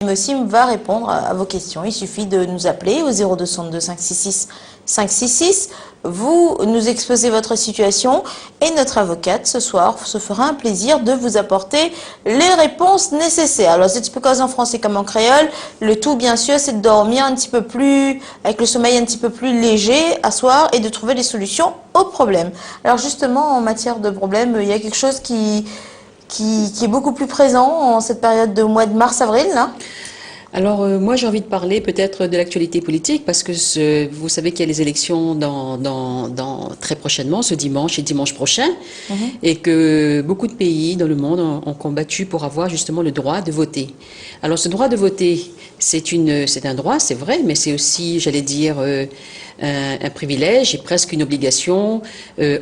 Mossim va répondre à vos questions. Il suffit de nous appeler au 0262 566 566. Vous nous exposez votre situation et notre avocate ce soir se fera un plaisir de vous apporter les réponses nécessaires. Alors c'est expliqué en français comme en créole. Le tout bien sûr c'est de dormir un petit peu plus, avec le sommeil un petit peu plus léger à soir et de trouver des solutions aux problèmes. Alors justement en matière de problèmes, il y a quelque chose qui est beaucoup plus présent en cette période de mois de mars-avril, là. Alors, moi, j'ai envie de parler peut-être de l'actualité politique parce que vous savez qu'il y a les élections très prochainement, ce dimanche et dimanche prochain, et que beaucoup de pays dans le monde ont combattu pour avoir justement le droit de voter. Alors, ce droit de voter, c'est un droit, c'est vrai, mais c'est aussi, j'allais dire, un privilège et presque une obligation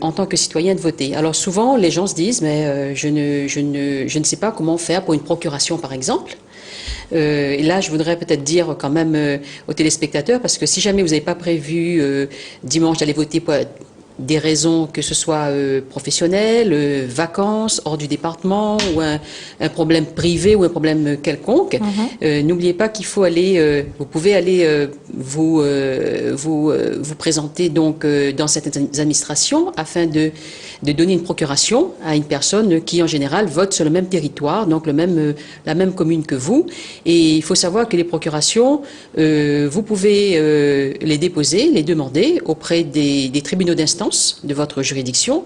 en tant que citoyen de voter. Alors, souvent, les gens se disent, mais je ne sais pas comment faire pour une procuration, par exemple. Et là, je voudrais peut-être dire quand même aux téléspectateurs, parce que si jamais vous n'avez pas prévu dimanche d'aller voter pour des raisons que ce soit professionnelles, vacances, hors du département, ou un problème privé ou un problème quelconque, n'oubliez pas qu'il faut aller, vous pouvez aller vous présenter donc dans cette administration afin de donner une procuration à une personne qui en général vote sur le même territoire, donc la même commune que vous. Et il faut savoir que les procurations, vous pouvez les déposer, les demander auprès des tribunaux d'instance de votre juridiction.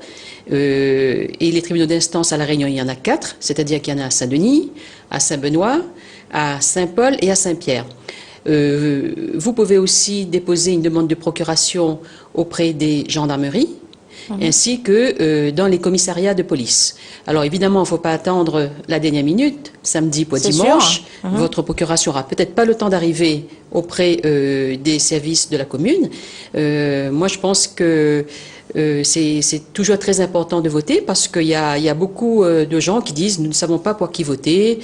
Et les tribunaux d'instance à La Réunion, il y en a 4, c'est-à-dire qu'il y en a à Saint-Denis, à Saint-Benoît, à Saint-Paul et à Saint-Pierre. Vous pouvez aussi déposer une demande de procuration auprès des gendarmeries, ainsi que dans les commissariats de police. Alors évidemment, il ne faut pas attendre la dernière minute, samedi pour dimanche. Votre procuration n'aura peut-être pas le temps d'arriver auprès des services de la commune. Moi, je pense que c'est toujours très important de voter parce qu'il y a beaucoup de gens qui disent nous ne savons pas pour qui voter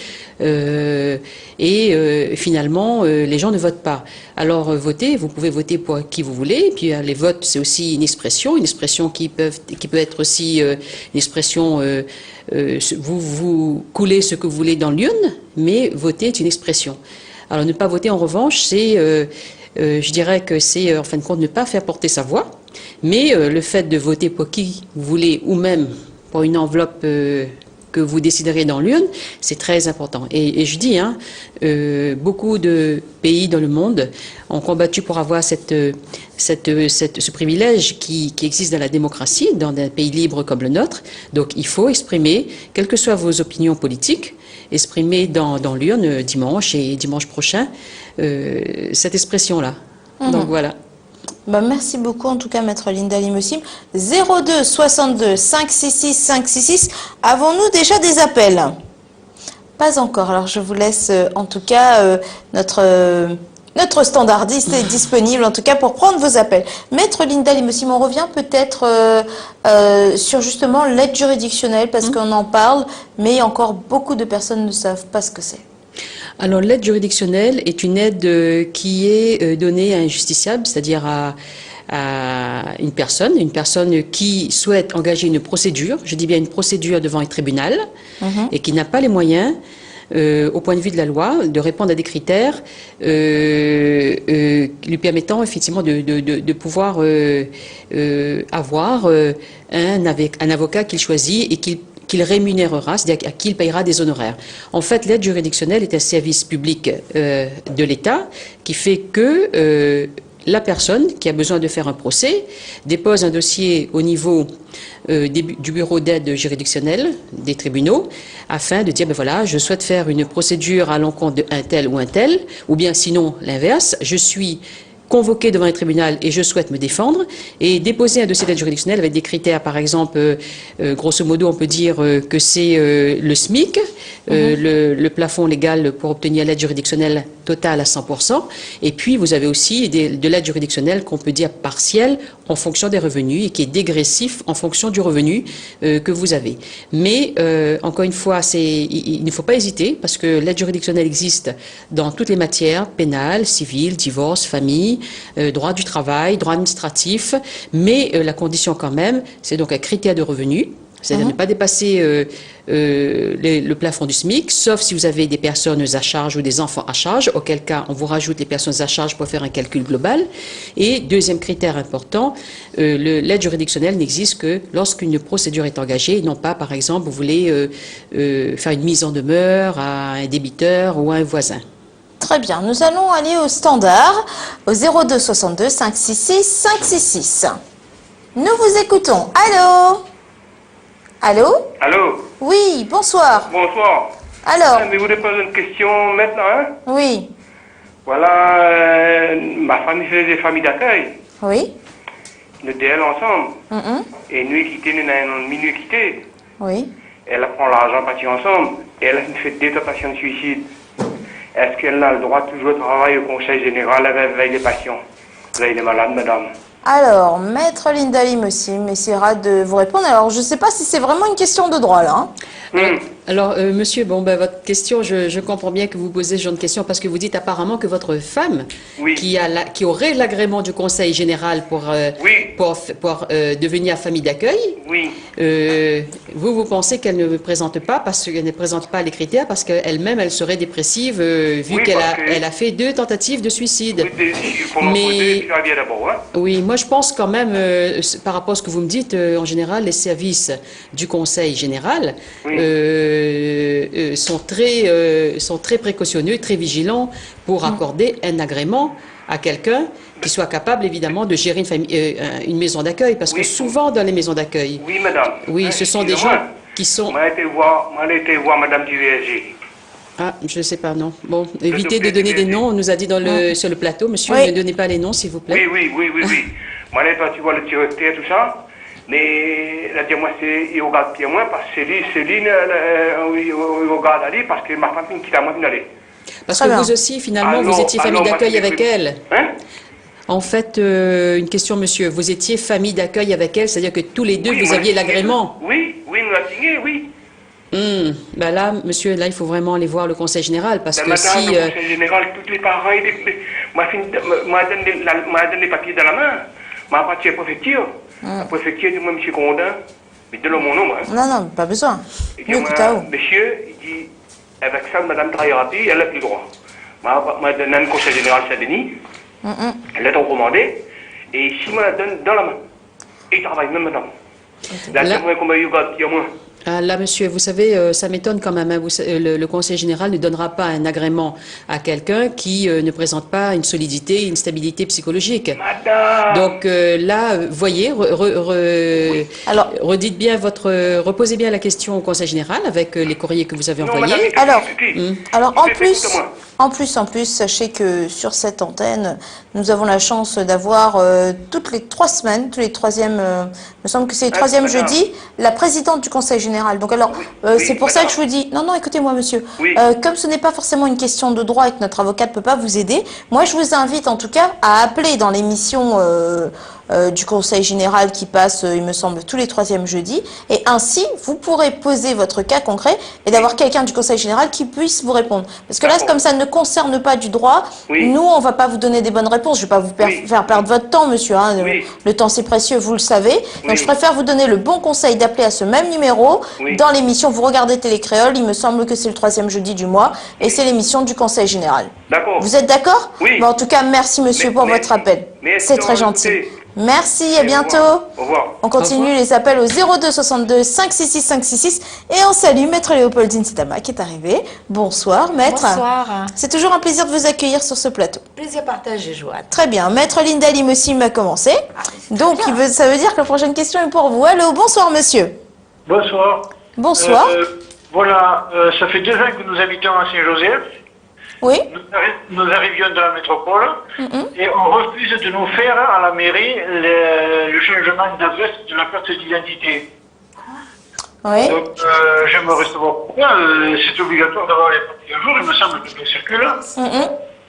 finalement les gens ne votent pas. Alors voter, vous pouvez voter pour qui vous voulez. Puis les votes c'est aussi une expression qui peut être aussi une expression vous coulez ce que vous voulez dans l'urne, mais voter est une expression. Alors ne pas voter en revanche c'est je dirais que c'est en fin de compte ne pas faire porter sa voix. Mais le fait de voter pour qui vous voulez ou même pour une enveloppe que vous déciderez dans l'urne, c'est très important. Et je dis, beaucoup de pays dans le monde ont combattu pour avoir ce privilège qui existe dans la démocratie, dans un pays libre comme le nôtre. Donc il faut exprimer, quelles que soient vos opinions politiques, exprimer dans l'urne dimanche et dimanche prochain cette expression-là. Donc voilà. Merci beaucoup en tout cas Maître Linda Limossim. 02 62 566 566. Avons-nous déjà des appels? Pas encore. Alors je vous laisse en tout cas notre standardiste est disponible en tout cas pour prendre vos appels. Maître Linda Limossim, on revient peut-être sur justement l'aide juridictionnelle parce qu'on en parle, mais encore beaucoup de personnes ne savent pas ce que c'est. Alors l'aide juridictionnelle est une aide qui est donnée à un justiciable, c'est-à-dire à une personne qui souhaite engager une procédure, je dis bien une procédure devant un tribunal, et qui n'a pas les moyens, au point de vue de la loi, de répondre à des critères lui permettant effectivement de pouvoir avoir un avocat qu'il choisit et qu'il rémunérera, c'est-à-dire à qui il payera des honoraires. En fait, l'aide juridictionnelle est un service public de l'État qui fait que la personne qui a besoin de faire un procès dépose un dossier au niveau du bureau d'aide juridictionnelle des tribunaux afin de dire, ben voilà, je souhaite faire une procédure à l'encontre d'un tel, ou bien sinon l'inverse, je suis convoqué devant un tribunal et je souhaite me défendre et déposer un dossier d'aide juridictionnelle avec des critères, par exemple, grosso modo, on peut dire que c'est le SMIC, le plafond légal pour obtenir l'aide juridictionnelle totale à 100%, et puis vous avez aussi de l'aide juridictionnelle qu'on peut dire partielle en fonction des revenus et qui est dégressif en fonction du revenu que vous avez. Mais encore une fois, il ne faut pas hésiter parce que l'aide juridictionnelle existe dans toutes les matières, pénales, civiles, divorce, famille, droit du travail, droit administratif, mais la condition quand même, c'est donc un critère de revenu. c'est-à-dire ne pas dépasser le plafond du SMIC, sauf si vous avez des personnes à charge ou des enfants à charge, auquel cas on vous rajoute les personnes à charge pour faire un calcul global. Et deuxième critère important, l'aide juridictionnelle n'existe que lorsqu'une procédure est engagée, et non pas, par exemple, vous voulez faire une mise en demeure à un débiteur ou à un voisin. Très bien, nous allons aller au standard, au 02 62 566 566. Nous vous écoutons. Allô? Allô? Allô? Oui, bonsoir. Bonsoir. Alors? Je voulais poser une question maintenant. Hein? Oui. Voilà, ma famille fait des familles d'accueil. Oui. Nous sommes ensemble. Et nous quittés, nous avons minuit quitté. Oui. Elle prend l'argent parti ensemble. Et elle a fait des tentations de suicide. Est-ce qu'elle a le droit de toujours travailler au conseil général avec les patients? Avec les malades, madame? Alors, Maître Linda Lim aussi essaiera de vous répondre. Alors, je ne sais pas si c'est vraiment une question de droit, là. Alors, monsieur, votre question, je comprends bien que vous posez ce genre de question parce que vous dites apparemment que votre femme, oui, qui aurait l'agrément du Conseil général pour devenir famille d'accueil, oui, vous pensez qu'elle ne présente pas parce qu'elle ne présente pas les critères parce qu'elle-même, elle serait dépressive vu qu'elle a fait 2 tentatives de suicide. Oui, moi je pense quand même, par rapport à ce que vous me dites, en général, les services du Conseil général sont très précautionneux, très vigilants pour accorder un agrément à quelqu'un qui soit capable, évidemment, de gérer une maison d'accueil. Parce que souvent, dans les maisons d'accueil, oui, madame. Oui, ce sont des gens qui sont... Moi, j'ai été voir madame du VSG. Ah, je ne sais pas, non. Bon, évitez de donner des noms. On nous a dit sur le plateau, monsieur, ne donnez pas les noms, s'il vous plaît. Oui. Moi, tu vois le directeur, tout ça. Mais là, moi, il regarde bien moi parce que c'est lui, il regarde aller parce que ma femme qui t'a moi d'aller. Parce que vous aussi, finalement, vous étiez famille d'accueil avec elle. Hein? En fait, une question, monsieur. Vous étiez famille d'accueil avec elle, c'est-à-dire que tous les deux, vous aviez l'agrément. Oui, nous l'a signé, oui. Là, monsieur, là, il faut vraiment aller voir le Conseil général parce que si... Le Conseil général, tous les parents, m'a donné les papiers dans la main. M'a parti à la préfecture. La préfecture dit, moi, monsieur Grondin, mais donne mon nom. Hein. Non, pas besoin. Monsieur, il dit, avec ça, madame travaillera plus, elle n'a plus le droit. M'a donné le Conseil général Saint-Denis. Elle est recommandée. Et ici, moi, la donne dans la main. Et il travaille même maintenant. Là, c'est moi qu'on m'a eu gâté, moi. Là, monsieur, vous savez, ça m'étonne quand même. Hein, le Conseil général ne donnera pas un agrément à quelqu'un qui ne présente pas une solidité, une stabilité psychologique. Madame. Donc là, voyez, redites bien reposez bien la question au Conseil général avec les courriers que vous avez envoyés. Alors, en plus, sachez que sur cette antenne, nous avons la chance d'avoir toutes les 3 semaines, tous les troisièmes, il me semble que c'est le 3e jeudi, la présidente du Conseil général. Donc alors, c'est pour ça que je vous dis, non, écoutez-moi monsieur, comme ce n'est pas forcément une question de droit et que notre avocat ne peut pas vous aider, moi je vous invite en tout cas à appeler dans l'émission du Conseil général qui passe, il me semble, tous les 3e jeudis, et ainsi vous pourrez poser votre cas concret et d'avoir quelqu'un du Conseil général qui puisse vous répondre. Parce que là, comme ça ne concerne pas du droit, nous, on ne va pas vous donner des bonnes réponses, je ne vais pas vous faire perdre votre temps, monsieur, hein. Le temps c'est précieux, vous le savez, donc je préfère vous donner le bon conseil d'appeler à ce même numéro dans l'émission, vous regardez Télécréole, il me semble que c'est le 3e jeudi du mois, et c'est l'émission du Conseil général. D'accord. Vous êtes d'accord? Oui. En tout cas, merci monsieur pour votre appel. C'est très gentil. Merci, à bientôt. Au revoir. On continue les appels au 02 62 566 566 et on salue Maître Léopoldine Sidama qui est arrivée. Bonsoir Maître. Bonsoir. C'est toujours un plaisir de vous accueillir sur ce plateau. Plaisir partagé, Joanne. Très bien. Maître Linda Lim aussi m'a commencé. Donc ça veut dire que la prochaine question est pour vous. Allô, bonsoir monsieur. Bonsoir. Bonsoir. Voilà, ça fait 2 ans que nous habitons à Saint-Joseph. Oui. Nous arrivions de la métropole et on refuse de nous faire à la mairie le changement d'adresse de la carte d'identité. Oui. Donc, j'aimerais savoir pourquoi c'est obligatoire d'avoir les papiers à jour, il me semble que ça circule.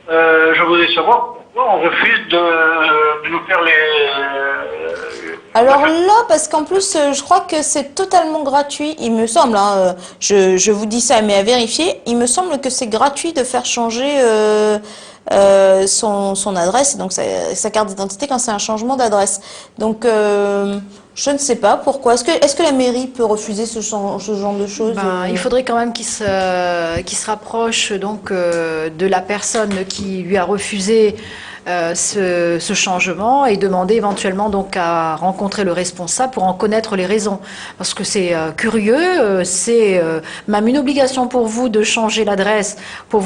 Je voudrais savoir pourquoi on refuse de nous faire les... Alors là, parce qu'en plus, je crois que c'est totalement gratuit, il me semble, hein, je vous dis ça, mais à vérifier, il me semble que c'est gratuit de faire changer son adresse, donc sa carte d'identité quand c'est un changement d'adresse. Donc, Je ne sais pas pourquoi. Est-ce que la mairie peut refuser ce genre de choses? Il faudrait quand même qu'il se rapproche donc de la personne qui lui a refusé ce changement et demander éventuellement donc à rencontrer le responsable pour en connaître les raisons. Parce que c'est curieux, c'est même une obligation pour vous de changer l'adresse pour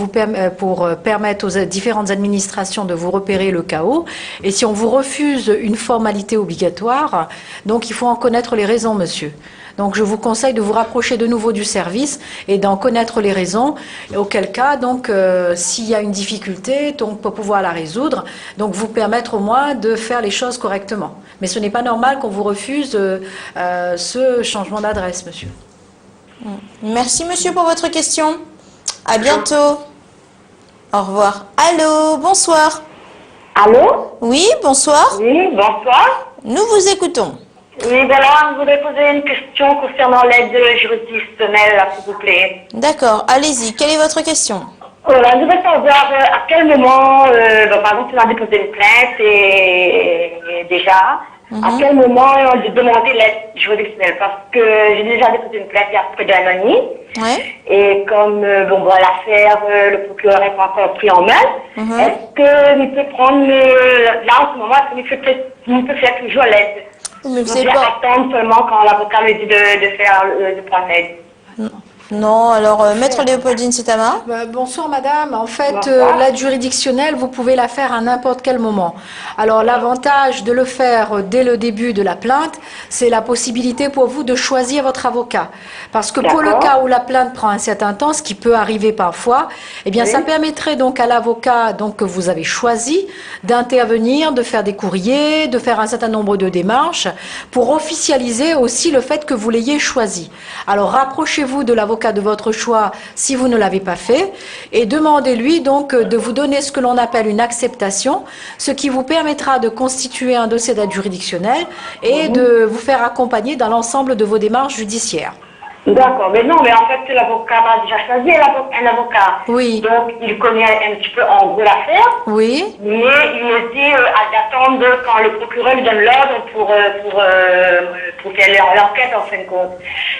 permettre aux différentes administrations de vous repérer le chaos. Et si on vous refuse une formalité obligatoire, donc il faut en connaître les raisons, monsieur. Donc je vous conseille de vous rapprocher de nouveau du service et d'en connaître les raisons. Et auquel cas, donc, s'il y a une difficulté, donc pour pouvoir la résoudre, donc vous permettre au moins de faire les choses correctement. Mais ce n'est pas normal qu'on vous refuse ce changement d'adresse, monsieur. Merci, monsieur, pour votre question. À bientôt. Au revoir. Allô, bonsoir. Allô? Oui, bonsoir. Oui, bonsoir. Nous vous écoutons. Oui, voilà, je voudrais poser une question concernant l'aide juridictionnelle, là, s'il vous plaît. D'accord, allez-y. Quelle est votre question? Voilà, je voudrais savoir à quel moment, par exemple, on a déposé une plainte et déjà, à quel moment on a demandé l'aide juridictionnelle? Parce que j'ai déjà déposé une plainte il y a près d'un an et demi. Ouais. Et comme l'affaire, le procureur n'est pas encore pris en main, est-ce qu'il peut prendre, là en ce moment, est-ce qu'il peut faire toujours l'aide? Mais On doit attendre seulement quand l'avocat lui dit de prendre l'aide. Non, alors, Maître Léopoldine, c'est à main. Bonsoir madame, en fait Bonsoir. l'aide juridictionnelle vous pouvez la faire à n'importe quel moment. Alors l'avantage de le faire dès le début de la plainte, c'est la possibilité pour vous de choisir votre avocat. Parce que pour le D'accord. cas où la plainte prend un certain temps, ce qui peut arriver parfois, eh bien Oui. ça permettrait donc à l'avocat donc que vous avez choisi d'intervenir, de faire des courriers, de faire un certain nombre de démarches pour officialiser aussi le fait que vous l'ayez choisi. Alors rapprochez-vous de l'avocat de votre choix si vous ne l'avez pas fait et demandez-lui donc de vous donner ce que l'on appelle une acceptation, ce qui vous permettra de constituer un dossier d'aide juridictionnelle et de vous faire accompagner dans l'ensemble de vos démarches judiciaires. D'accord, mais non, mais en fait, l'avocat a déjà choisi un avocat. Oui. Donc, il connaît un petit peu en gros l'affaire. Oui. Mais il me dit d'attendre quand le procureur lui donne l'ordre pour faire l'enquête en fin de compte.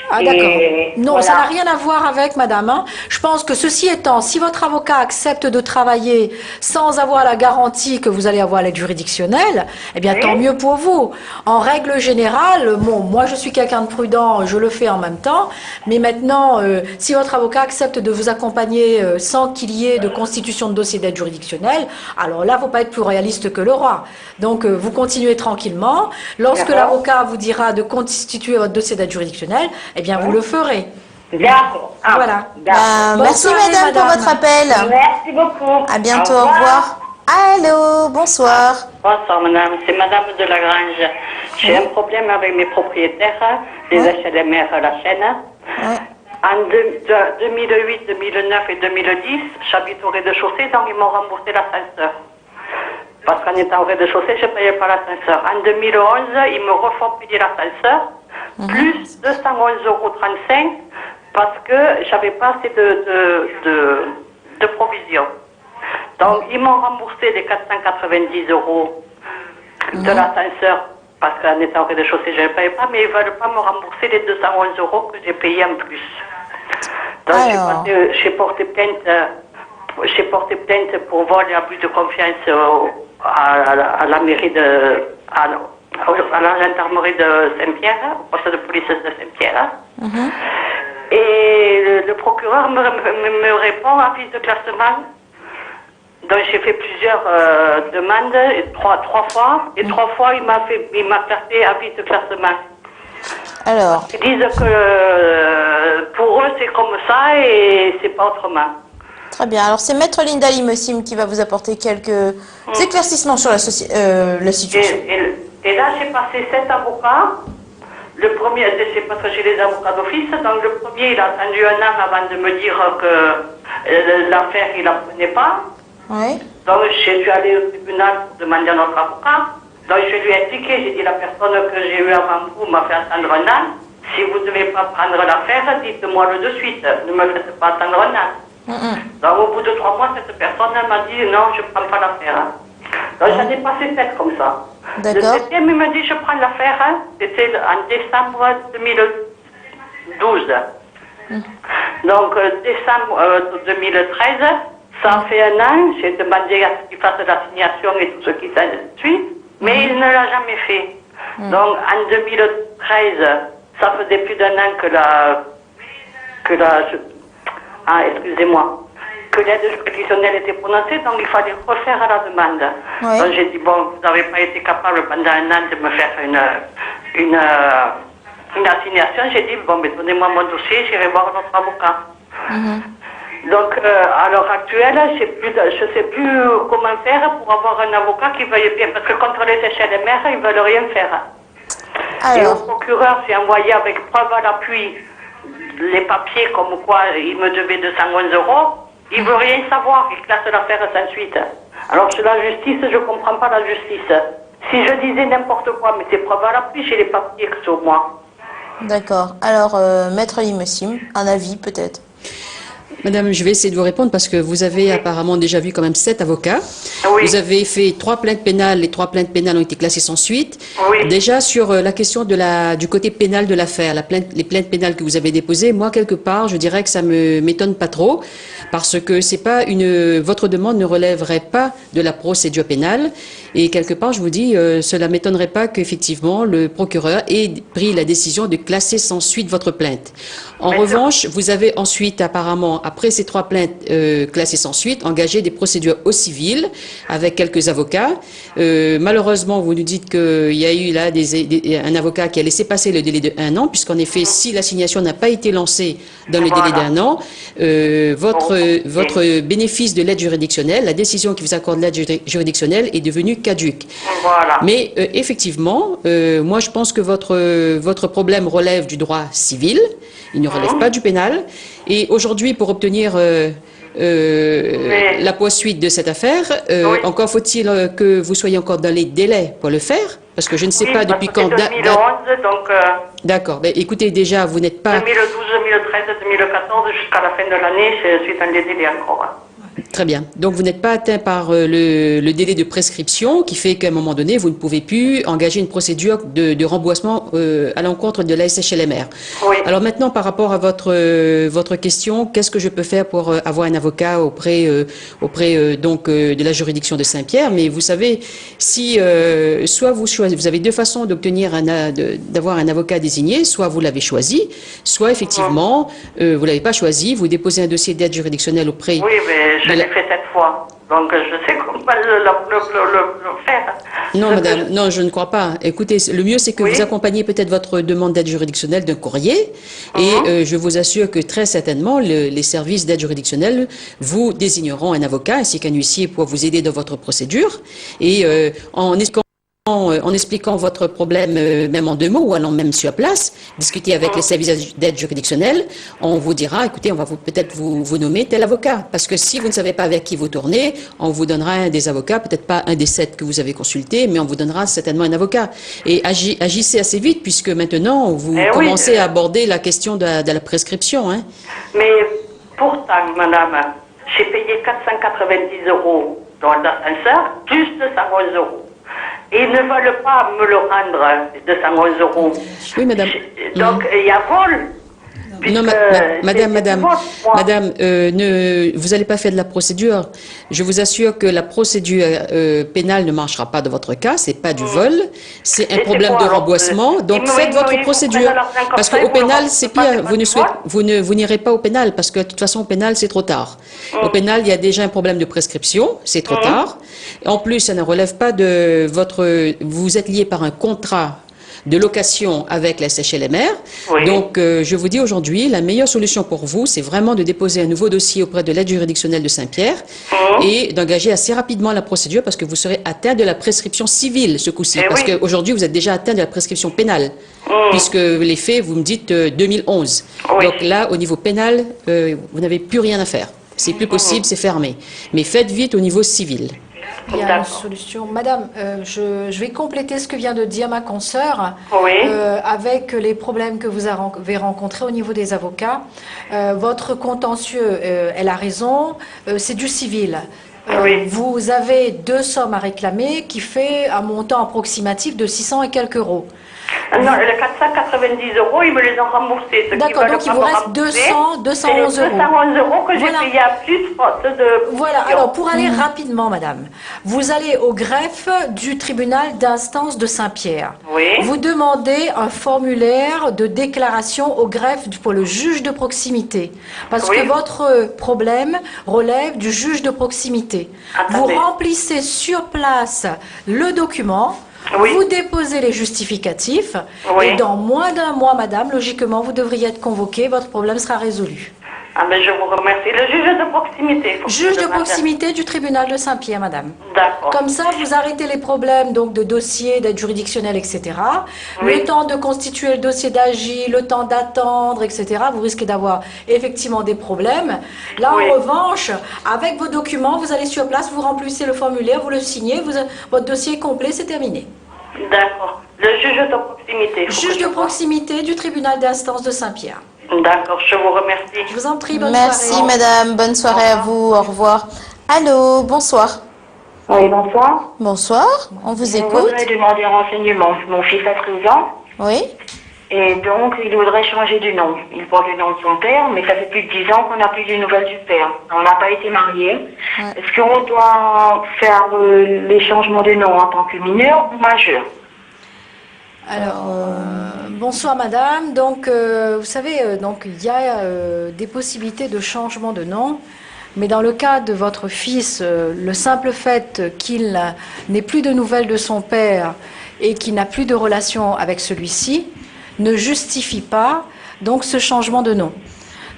Ah d'accord. Et Non, voilà. ça n'a rien à voir avec madame. Hein. Je pense que ceci étant, si votre avocat accepte de travailler sans avoir la garantie que vous allez avoir l'aide juridictionnelle, eh bien Oui. tant mieux pour vous. En règle générale, bon, moi je suis quelqu'un de prudent, je le fais en même temps, mais maintenant, si votre avocat accepte de vous accompagner sans qu'il y ait de constitution de dossier d'aide juridictionnelle, alors là, il ne faut pas être plus réaliste que le roi. Donc vous continuez tranquillement. Lorsque D'accord. l'avocat vous dira de constituer votre dossier d'aide juridictionnelle, eh bien vous le ferez. D'accord. Ah, Voilà. d'accord. Bonne Merci, soirée, madame, pour madame. votre appel. Merci beaucoup. À bientôt, au revoir. Allô, bonsoir. Bonsoir madame, c'est madame de Lagrange. J'ai un problème avec mes propriétaires, les HLMR La Chaîne. Ouais. En 2008, 2009 et 2010, j'habite au rez-de-chaussée, donc ils m'ont remboursé l'ascenseur. Parce qu'en étant au rez-de-chaussée, je ne payais pas l'ascenseur. En 2011, ils me refont payer l'ascenseur, plus 211,35 € parce que j'avais pas assez de provisions. Donc, ils m'ont remboursé les 490 € de l'ascenseur, parce qu'en étant au rez-de-chaussée, je ne payais pas, mais ils ne veulent pas me rembourser les 211 € que j'ai payés en plus. Donc, Alors. j'ai porté plainte pour vol et abus de confiance à la mairie à la gendarmerie de Saint-Pierre, au poste de police de Saint-Pierre. Et le procureur me répond à fiche de classement. Donc j'ai fait plusieurs demandes, trois fois, et 3 fois il m'a classé à fiche de classement. Alors, Ils disent que pour eux c'est comme ça et c'est pas autrement. très bien. Alors, c'est Maître Linda Limossim qui va vous apporter quelques éclaircissements sur la situation. Et là j'ai passé 7 avocats. Le premier, c'est parce que j'ai les avocats d'office, donc le premier il a attendu 1 an avant de me dire que l'affaire il la prenait pas. Oui. Donc, je suis allée au tribunal pour demander à notre avocat. Donc, je lui ai expliqué, j'ai dit, la personne que j'ai eue avant vous m'a fait attendre 1 an. Si vous ne devez pas prendre l'affaire, dites-moi-le de suite. Ne me faites pas attendre 1 an. Donc, au bout de 3 mois, cette personne m'a dit, non, je ne prends pas l'affaire. Donc j'en ai passé 7 comme ça. Le D'accord. 7e, il me dit, je prends l'affaire, hein. C'était en décembre 2012. Donc, décembre 2013, ça a fait un an, j'ai demandé à ce qu'il fasse l'assignation et tout ce qui s'ensuit, mais il ne l'a jamais fait. Donc, en 2013, ça faisait plus d'un an que excusez-moi, que l'aide juridictionnelle était prononcée, donc il fallait refaire à la demande. Oui. Donc, j'ai dit, bon, vous n'avez pas été capable pendant un an de me faire une assignation. J'ai dit, bon, mais donnez-moi mon dossier, j'irai voir notre avocat. Donc, à l'heure actuelle, je sais plus comment faire pour avoir un avocat qui veuille bien, parce que contre les HLMR, ils ne veulent rien faire. Et au procureur, j'ai envoyé avec preuve à l'appui les papiers comme quoi il me devait 211 €. Il ne veut rien savoir, il classe l'affaire sans suite. Alors, sur la justice, je ne comprends pas la justice. Si je disais n'importe quoi, mais c'est preuve à l'appui, j'ai les papiers sur moi. D'accord. Alors, Maître Limossim, un avis peut-être? Madame, je vais essayer de vous répondre parce que vous avez apparemment déjà vu quand même 7 avocats. Oui. Vous avez fait 3 plaintes pénales. Les 3 plaintes pénales ont été classées sans suite. Oui. Déjà sur la question du côté pénal de l'affaire, les plaintes pénales que vous avez déposées, moi quelque part, je dirais que ça m'étonne pas trop parce que c'est pas votre demande ne relèverait pas de la procédure pénale et quelque part, je vous dis, cela m'étonnerait pas qu'effectivement le procureur ait pris la décision de classer sans suite votre plainte. En revanche, vous avez ensuite apparemment, après ces 3 plaintes classées sans suite, engagé des procédures au civil avec quelques avocats. Malheureusement, vous nous dites qu'il y a eu là un avocat qui a laissé passer le délai de 1 an, puisqu'en effet, si l'assignation n'a pas été lancée dans le délai d'1 an, votre bénéfice de l'aide juridictionnelle, la décision qui vous accorde l'aide juridictionnelle est devenue caduque. Voilà. Mais effectivement, moi je pense que votre problème relève du droit civil. Il ne relève pas du pénal. Et aujourd'hui, pour obtenir la poursuite de cette affaire, encore faut-il que vous soyez encore dans les délais pour le faire, parce que je ne sais pas depuis quand. 2011, donc. D'accord. Ben, écoutez, déjà, vous n'êtes pas. 2012, 2013, 2014, jusqu'à la fin de l'année, je suis dans les délais encore. Très bien. Donc, vous n'êtes pas atteint par le délai de prescription qui fait qu'à un moment donné, vous ne pouvez plus engager une procédure de remboursement à l'encontre de la SHLMR. Oui. Alors maintenant, par rapport à votre question, qu'est-ce que je peux faire pour avoir un avocat auprès de la juridiction de Saint-Pierre? Mais vous savez, si soit vous avez 2 façons d'obtenir d'avoir un avocat désigné, soit vous l'avez choisi, soit effectivement vous l'avez pas choisi, vous déposez un dossier d'aide juridictionnelle auprès. Oui, mais je l'ai fait 7 fois. Donc, je sais comment le faire. Non, madame, non, je ne crois pas. Écoutez, le mieux, c'est que vous accompagnez peut-être votre demande d'aide juridictionnelle d'un courrier. Et je vous assure que très certainement, les services d'aide juridictionnelle vous désigneront un avocat ainsi qu'un huissier pour vous aider dans votre procédure. Et en expliquant votre problème, même en 2 mots, ou allant même sur place, discuter avec les services d'aide juridictionnelle, on vous dira, écoutez, on va peut-être vous nommer tel avocat. Parce que si vous ne savez pas avec qui vous tournez, on vous donnera un des avocats, peut-être pas un des 7 que vous avez consultés, mais on vous donnera certainement un avocat. Et agissez assez vite, puisque maintenant, vous commencez à aborder la question de la prescription. Hein. Mais pourtant, madame, j'ai payé 490 € dans l'ascenseur, plus 211 €. Et ils ne veulent pas me le rendre, 211 €. Oui, madame. Donc, il y a vol. Non, madame, vous n'allez pas faire de la procédure. Je vous assure que la procédure pénale ne marchera pas dans votre cas. C'est pas du vol, c'est un problème de remboursement. Donc faites votre procédure. Parce qu'au pénal, c'est pire. Vous n'irez pas au pénal parce que de toute façon, au pénal, c'est trop tard. Au pénal, il y a déjà un problème de prescription. C'est trop tard. En plus, ça ne relève pas de vous êtes lié par un contrat de location avec la SHLMR. Oui. Donc, je vous dis aujourd'hui, la meilleure solution pour vous, c'est vraiment de déposer un nouveau dossier auprès de l'aide juridictionnelle de Saint-Pierre et d'engager assez rapidement la procédure parce que vous serez atteint de la prescription civile ce coup-ci. Parce qu'aujourd'hui, vous êtes déjà atteint de la prescription pénale puisque les faits, vous me dites 2011. Oui. Donc là, au niveau pénal, vous n'avez plus rien à faire. C'est plus possible, c'est fermé. Mais faites vite au niveau civil. Il y a une solution. Madame, je vais compléter ce que vient de dire ma consoeur avec les problèmes que vous avez rencontrés au niveau des avocats. Votre contentieux, elle a raison, c'est du civil. Oui. Vous avez deux sommes à réclamer qui fait un montant approximatif de 600 et quelques euros. Non, les 490 euros, ils me les ont remboursés. D'accord, donc il vous reste 211 euros. 211 euros que j'ai Voilà. payé à plus faute de... Voilà, alors pour aller rapidement, madame, vous allez au greffe du tribunal d'instance de Saint-Pierre. Oui. Vous demandez un formulaire de déclaration au greffe pour le juge de proximité. Parce Oui. que votre problème relève du juge de proximité. Attendez. Vous remplissez sur place le document. Oui. Vous déposez les justificatifs. Oui. Et dans moins d'un mois, madame, logiquement, vous devriez être convoquée. Votre problème sera résolu. Ah ben je vous remercie. Le juge de proximité. faut que Juge je de m'appelle. proximité du tribunal de Saint-Pierre, madame. D'accord. Comme ça, vous arrêtez les problèmes donc de dossier, d'aide juridictionnelle, etc. Oui. Le temps de constituer le dossier d'AJ, le temps d'attendre, etc. Vous risquez d'avoir effectivement des problèmes. Là, Oui. en revanche, avec vos documents, vous allez sur place, vous remplissez le formulaire, vous le signez, votre dossier est complet, c'est terminé. D'accord. Le juge de proximité. faut Juge que je de vois. proximité du tribunal d'instance de Saint-Pierre. D'accord, je vous remercie. Je vous en prie, bonne Merci soirée. madame, bonne soirée à vous, au revoir. Allô, bonsoir. Oui, bonsoir. Bonsoir, on vous Je écoute. voudrais demander un renseignement. Mon fils a 13 ans Oui, et donc il voudrait changer de nom. Il porte le nom de son père, mais ça fait plus de 10 ans qu'on n'a plus de nouvelles du père. On n'a pas été mariés. Est-ce qu'on doit faire les changements de nom en tant que mineur ou majeur? Alors, bonsoir madame. Donc, vous savez, donc il y a des possibilités de changement de nom, mais dans le cas de votre fils, le simple fait qu'il n'ait plus de nouvelles de son père et qu'il n'a plus de relation avec celui-ci ne justifie pas donc ce changement de nom.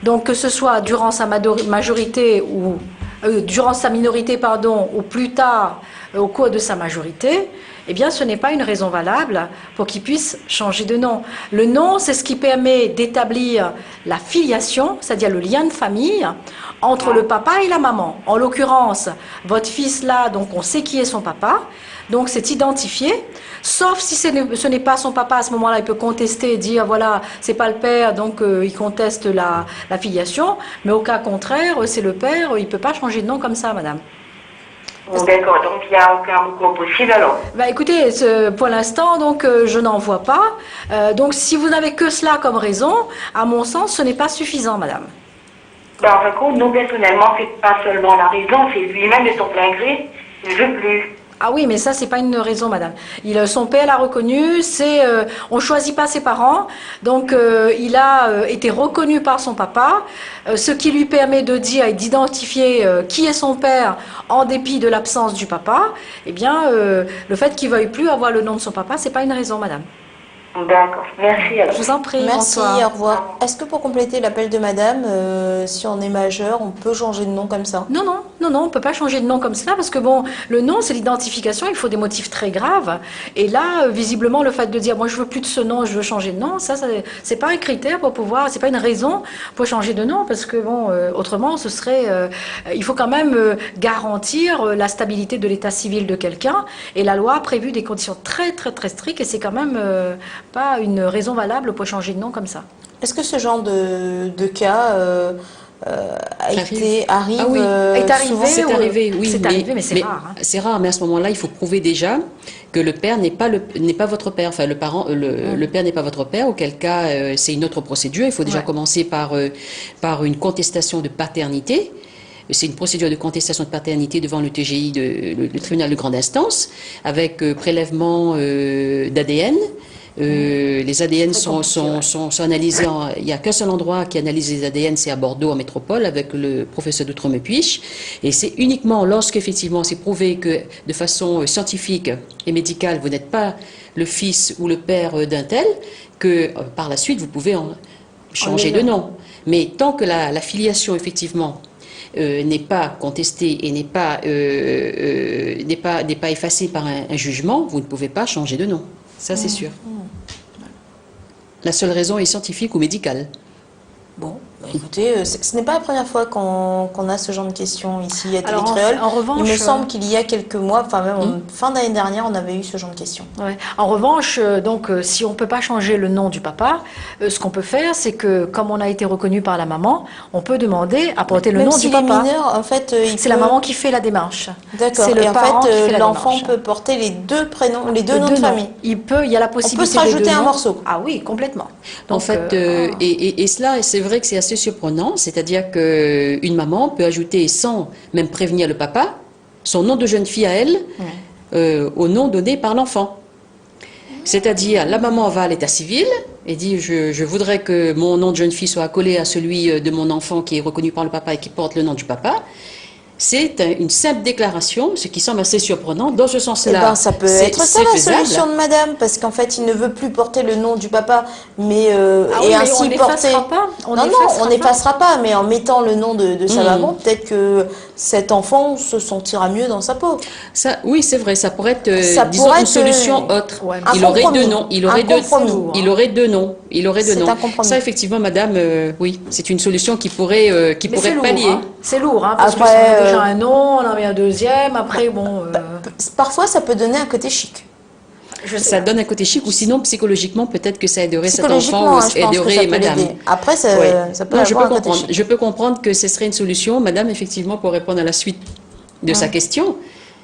Donc, que ce soit durant sa majorité ou durant sa minorité, pardon, ou plus tard au cours de sa majorité, eh bien, ce n'est pas une raison valable pour qu'il puisse changer de nom. Le nom, c'est ce qui permet d'établir la filiation, c'est-à-dire le lien de famille entre le papa et la maman. En l'occurrence, votre fils là, donc on sait qui est son papa, donc c'est identifié. Sauf si ce n'est pas son papa, à ce moment-là, il peut contester et dire, voilà, c'est pas le père, donc il conteste la filiation. Mais au cas contraire, c'est le père, il peut pas changer de nom comme ça, madame. D'accord, donc il n'y a aucun recours possible alors. Bah écoutez, pour l'instant, donc je n'en vois pas. Donc si vous n'avez que cela comme raison, à mon sens, ce n'est pas suffisant, madame. Ben, en fin de compte, nous personnellement, c'est pas seulement la raison, c'est lui-même de son plein gré. Il ne veut plus. Ah oui, mais ça, c'est pas une raison, madame. Son père l'a reconnu, on choisit pas ses parents, donc il a été reconnu par son papa, ce qui lui permet de dire et d'identifier qui est son père en dépit de l'absence du papa. Eh bien, le fait qu'il veuille plus avoir le nom de son papa, c'est pas une raison, madame. D'accord, merci alors. Je vous en prie, merci, bonsoir. au revoir. Est-ce que pour compléter l'appel de madame, si on est majeur, on peut changer de nom comme ça? Non, on ne peut pas changer de nom comme cela parce que bon, le nom c'est l'identification, il faut des motifs très graves. Et là, visiblement, le fait de dire moi je veux plus de ce nom, je veux changer de nom, ça c'est pas un critère pour pouvoir, c'est pas une raison pour changer de nom parce que bon, autrement ce serait, il faut quand même garantir la stabilité de l'état civil de quelqu'un et la loi a prévu des conditions très très très strictes et c'est quand même pas une raison valable pour changer de nom comme ça. Est-ce que ce genre de cas arrive Ah oui, est arrivé, souvent? C'est arrivé, oui. C'est arrivé, mais c'est rare. Hein. C'est rare, mais à ce moment-là, il faut prouver déjà que le père n'est pas votre père. Enfin, le père n'est pas votre père, auquel cas, c'est une autre procédure. Il faut déjà commencer par une contestation de paternité. C'est une procédure de contestation de paternité devant le TGI, le tribunal de grande instance, avec prélèvement d'ADN. Les ADN sont analysés. Il n'y a qu'un seul endroit qui analyse les ADN, c'est à Bordeaux, en métropole, avec le professeur Doutre-Mepuich. Et c'est uniquement lorsqu'effectivement c'est prouvé que de façon scientifique et médicale, vous n'êtes pas le fils ou le père d'un tel, que par la suite, vous pouvez changer de nom. Mais tant que la filiation, effectivement, n'est pas contestée et n'est pas effacée par un jugement, vous ne pouvez pas changer de nom. Ça, c'est sûr. La seule raison est scientifique ou médicale. Bon, Écoutez, ce n'est pas la première fois qu'on a ce genre de questions ici à Alors, Télétréol. en revanche, il me semble qu'il y a quelques mois, enfin même en fin d'année dernière, on avait eu ce genre de questions. Ouais. En revanche, donc, si on ne peut pas changer le nom du papa, ce qu'on peut faire, c'est que, comme on a été reconnu par la maman, on peut demander à porter le Même nom si du papa. mineur, en fait, C'est la maman qui fait la démarche. D'accord. C'est le Et en parent qui fait fait, la l'enfant démarche. peut porter les deux prénoms, les deux Les noms deux de noms. famille. Il y a la possibilité se rajouter des deux un noms. morceau. Ah oui, complètement. En Donc, fait, et cela, c'est vrai que c'est assez surprenant, c'est-à-dire qu'une maman peut ajouter, sans même prévenir le papa, son nom de jeune fille à elle, au nom donné par l'enfant. C'est-à-dire, la maman va à l'état civil et dit je voudrais que mon nom de jeune fille soit accolé à celui de mon enfant qui est reconnu par le papa et qui porte le nom du papa. C'est une simple déclaration, ce qui semble assez surprenant. Dans ce sens-là, Eh ben, ça peut être ça c'est la faisable. solution de madame, parce qu'en fait, il ne veut plus porter le nom du papa, mais Ah oui, et mais ainsi on porter. n'effacera pas. On Non, n'effacera on pas. n'effacera pas, mais en mettant le nom de sa maman, peut-être que cet enfant se sentira mieux dans sa peau. Ça, oui, c'est vrai, ça pourrait être, Ça disons, pourrait une être, solution autre. ouais, un Il aurait compromis. deux noms. Il Un aurait deux, compromis. il aurait deux noms. Il aurait deux C'est noms. un compromis. Ça, effectivement, madame, oui, c'est une solution qui pourrait Mais c'est lourd, pallier. hein. C'est lourd, hein, parce Après, que si on a déjà un nom, on en met un deuxième, après, bon... Parfois, ça peut donner un côté chic. Ça donne un côté chic, ou sinon, psychologiquement, peut-être que ça aiderait cet Psychologiquement, enfant, hein, je pense que aiderait ça peut madame. l'aider. Après, ça, Ouais. ça peut Non, je avoir peux un côté comprendre. chic. Je peux comprendre que ce serait une solution, madame, effectivement, pour répondre à la suite de sa question.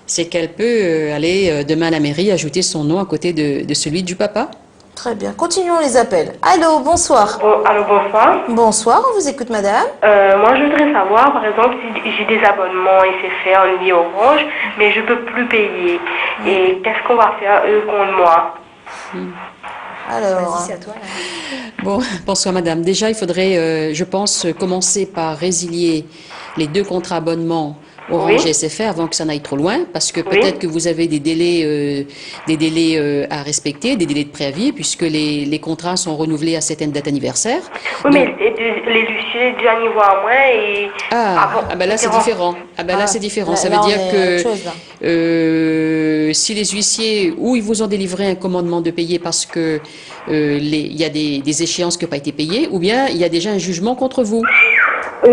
C'est qu'elle peut aller demain à la mairie ajouter son nom à côté de celui du papa. Très bien. Continuons les appels. Allô, bonsoir. Allô, bonsoir. Bonsoir, on vous écoute, madame. Moi, je voudrais savoir, par exemple, si j'ai des abonnements SFR en ligne Orange, mais je ne peux plus payer. Et qu'est-ce qu'on va faire, eux, contre moi? Alors, Vas-y, c'est à toi, là. Bon, bonsoir madame. Déjà, il faudrait, je pense, commencer par résilier les 2 contrats abonnements Orange Oui. et SFR avant que ça n'aille trop loin, parce que peut-être que vous avez des délais à respecter, des délais de préavis, puisque les contrats sont renouvelés à certaines dates anniversaires. Oui, mais Donc- les huissiers, déjà niveau à moi, et... ben là c'est différent. Ah ben là c'est différent. Ça veut là, on dire est à que autre chose, là. si les huissiers ou ils vous ont délivré un commandement de payer parce que il y a des échéances qui n'ont pas été payées, ou bien il y a déjà un jugement contre vous. On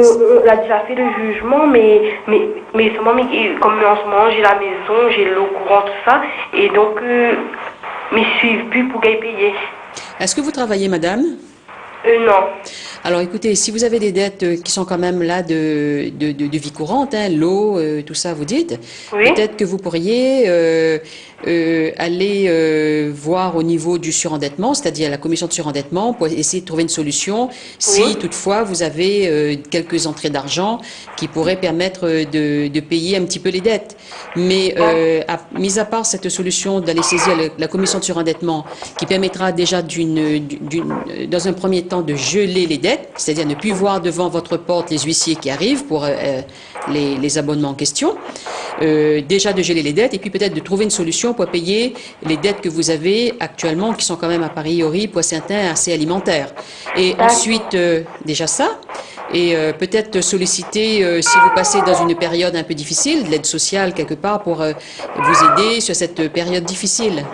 a déjà fait le jugement, mais seulement, comme en ce moment, j'ai la maison, j'ai l'eau courante, tout ça, et donc, mais je suis plus pour qu'elle payer. Est-ce que vous travaillez, madame? Non. Alors écoutez, si vous avez des dettes qui sont quand même là de vie courante, hein, l'eau, tout ça, vous dites, Oui. peut-être que vous pourriez aller voir au niveau du surendettement, c'est-à-dire la commission de surendettement, pour essayer de trouver une solution si Oui. toutefois vous avez quelques entrées d'argent qui pourraient permettre de payer un petit peu les dettes. Mais mis à part cette solution d'aller saisir la commission de surendettement qui permettra déjà dans un premier temps de geler les dettes, c'est-à-dire ne plus voir devant votre porte les huissiers qui arrivent pour les abonnements en question, déjà de geler les dettes et puis peut-être de trouver une solution pour payer les dettes que vous avez actuellement qui sont quand même a priori pour certains assez alimentaires. Et ensuite, déjà ça, et peut-être solliciter, si vous passez dans une période un peu difficile, de l'aide sociale quelque part pour vous aider sur cette période difficile.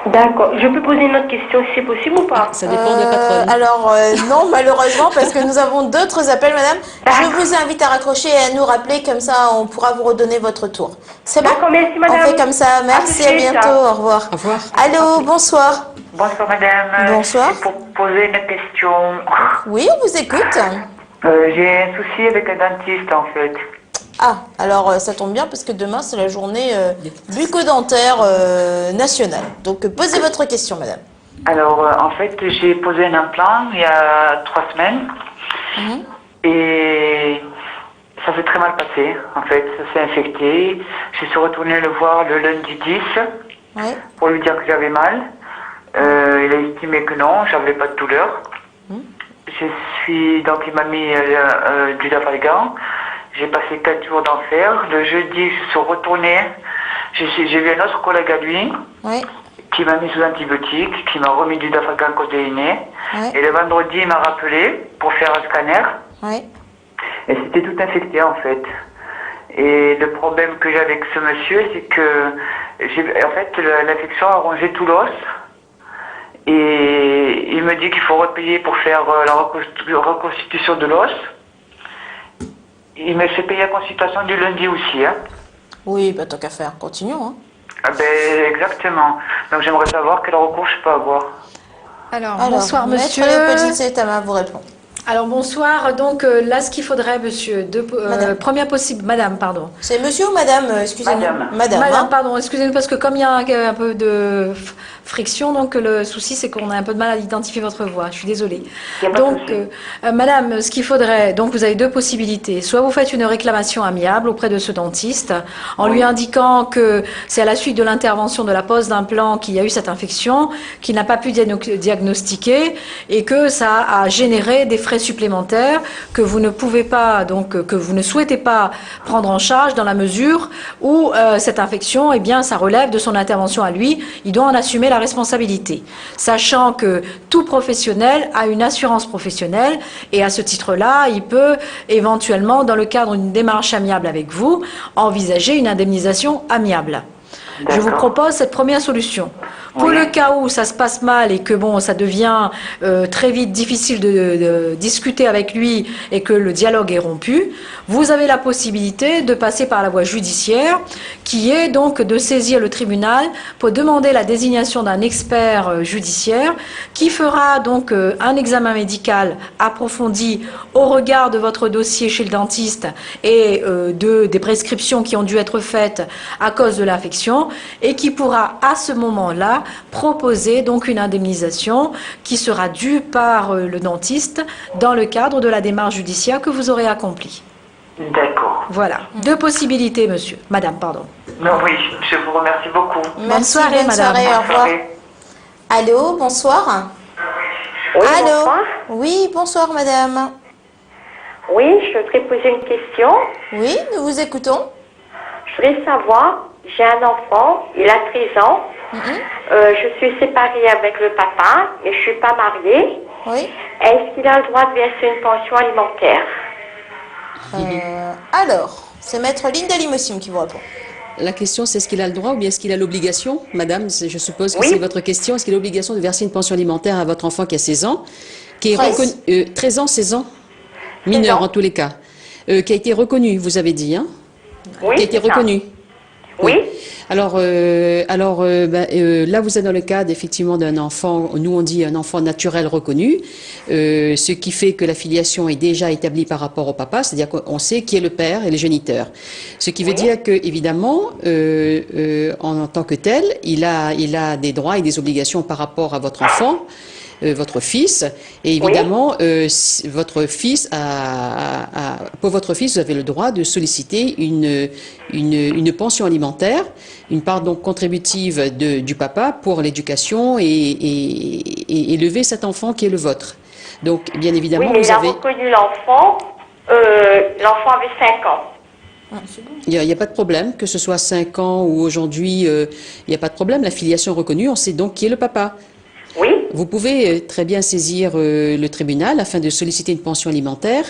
D'accord. Je peux poser une autre question si c'est possible ou pas? Ça dépend de la patronne. Alors, non, malheureusement, parce que nous avons d'autres appels, madame. Je vous invite à raccrocher et à nous rappeler, comme ça, on pourra vous redonner votre tour. C'est bon? D'accord, merci, On madame. fait comme ça. Merci, à tout de suite. bientôt. Au revoir. Au revoir. Allô, bonsoir. Bonsoir madame. Bonsoir. C'est pour poser une question. Oui, on vous écoute. J'ai un souci avec un dentiste en fait. Ah, alors ça tombe bien parce que demain, c'est la journée bucco-dentaire nationale. Donc, posez votre question, madame. Alors en fait j'ai posé un implant il y a 3 semaines et ça s'est très mal passé. En fait ça s'est infecté. Je suis retournée le voir le lundi 10 Oui. pour lui dire que j'avais mal. Il a estimé que non, j'avais pas de douleur. Donc il m'a mis du Dafalgan. J'ai passé 4 jours d'enfer. Le jeudi, je suis retournée. J'ai vu un autre collègue à lui Oui. qui m'a mis sous antibiotiques, qui m'a remis du Dafalgan codéiné. Oui. Et le vendredi, il m'a rappelé pour faire un scanner. Oui. Et c'était tout infecté en fait. Et le problème que j'ai avec ce monsieur, c'est que en fait, l'infection a rongé tout l'os. Et il me dit qu'il faut repayer pour faire la reconstitution de l'os. Il me fait payer la consultation du lundi aussi. Hein. Oui, bah, tant qu'à faire, continuons. Hein. Ah ben, exactement. Donc j'aimerais savoir quel recours je peux avoir. Alors bonsoir monsieur. Maître Léopoldine Saitama vous répond. Alors bonsoir, donc là ce qu'il faudrait monsieur, première possible, madame pardon. C'est monsieur ou madame, excusez-nous. Madame. Hein. Pardon, excusez-nous parce que comme il y a un peu de friction, donc le souci c'est qu'on a un peu de mal à identifier votre voix, je suis désolée. Donc madame, ce qu'il faudrait, donc vous avez deux possibilités, soit vous faites une réclamation amiable auprès de ce dentiste en lui indiquant que c'est à la suite de l'intervention de la pose d'implant qu'il y a eu cette infection, qu'il n'a pas pu diagnostiquer et que ça a généré des frais supplémentaires que vous ne pouvez pas, donc que vous ne souhaitez pas prendre en charge dans la mesure où cette infection, eh bien, ça relève de son intervention à lui. Il doit en assumer la responsabilité, sachant que tout professionnel a une assurance professionnelle et à ce titre-là, il peut éventuellement, dans le cadre d'une démarche amiable avec vous, envisager une indemnisation amiable. Je vous propose cette première solution. Pour le cas où ça se passe mal et que bon, ça devient très vite difficile de discuter avec lui et que le dialogue est rompu, vous avez la possibilité de passer par la voie judiciaire, qui est donc de saisir le tribunal pour demander la désignation d'un expert judiciaire qui fera donc un examen médical approfondi au regard de votre dossier chez le dentiste et des prescriptions qui ont dû être faites à cause de l'infection et qui pourra à ce moment-là proposer donc une indemnisation qui sera due par le dentiste dans le cadre de la démarche judiciaire que vous aurez accomplie. D'accord. Voilà. Deux possibilités, monsieur. Madame, pardon. Non, oui, je vous remercie beaucoup. Merci, bonne soirée, madame. Au revoir. Allô, bonsoir. Oui, allô. bonsoir. Oui, bonsoir, madame. Oui, je voudrais poser une question. Oui, nous vous écoutons. Je voudrais savoir, j'ai un enfant, il a 13 ans. Je suis séparée avec le papa, mais je ne suis pas mariée. Oui. Est-ce qu'il a le droit de verser une pension alimentaire? Alors, c'est maître Linda Limossim qui vous répond. La question, c'est est-ce qu'il a le droit ou bien est-ce qu'il a l'obligation? Madame, je suppose que c'est votre question. Est-ce qu'il a l'obligation de verser une pension alimentaire à votre enfant qui a 16 ans, qui est 13 ans, 16 ans, mineur en tous les cas, qui a été reconnu, vous avez dit, hein? Oui, qui a été reconnu. Oui. Alors, là, vous êtes dans le cadre effectivement d'un enfant, nous on dit un enfant naturel reconnu, ce qui fait que la filiation est déjà établie par rapport au papa, c'est-à-dire qu'on sait qui est le père et le géniteur. Ce qui veut dire que, évidemment, en tant que tel, il a des droits et des obligations par rapport à votre enfant. Votre fils, et évidemment, votre fils pour votre fils, vous avez le droit de solliciter une pension alimentaire, une part donc contributive du papa pour l'éducation et élever cet enfant qui est le vôtre. Donc, bien évidemment, oui, mais vous avez... il a reconnu l'enfant, l'enfant avait 5 ans. Il n'y a pas de problème, que ce soit 5 ans ou aujourd'hui, il n'y a pas de problème. La filiation reconnue, on sait donc qui est le papa. Oui. Vous pouvez très bien saisir le tribunal afin de solliciter une pension alimentaire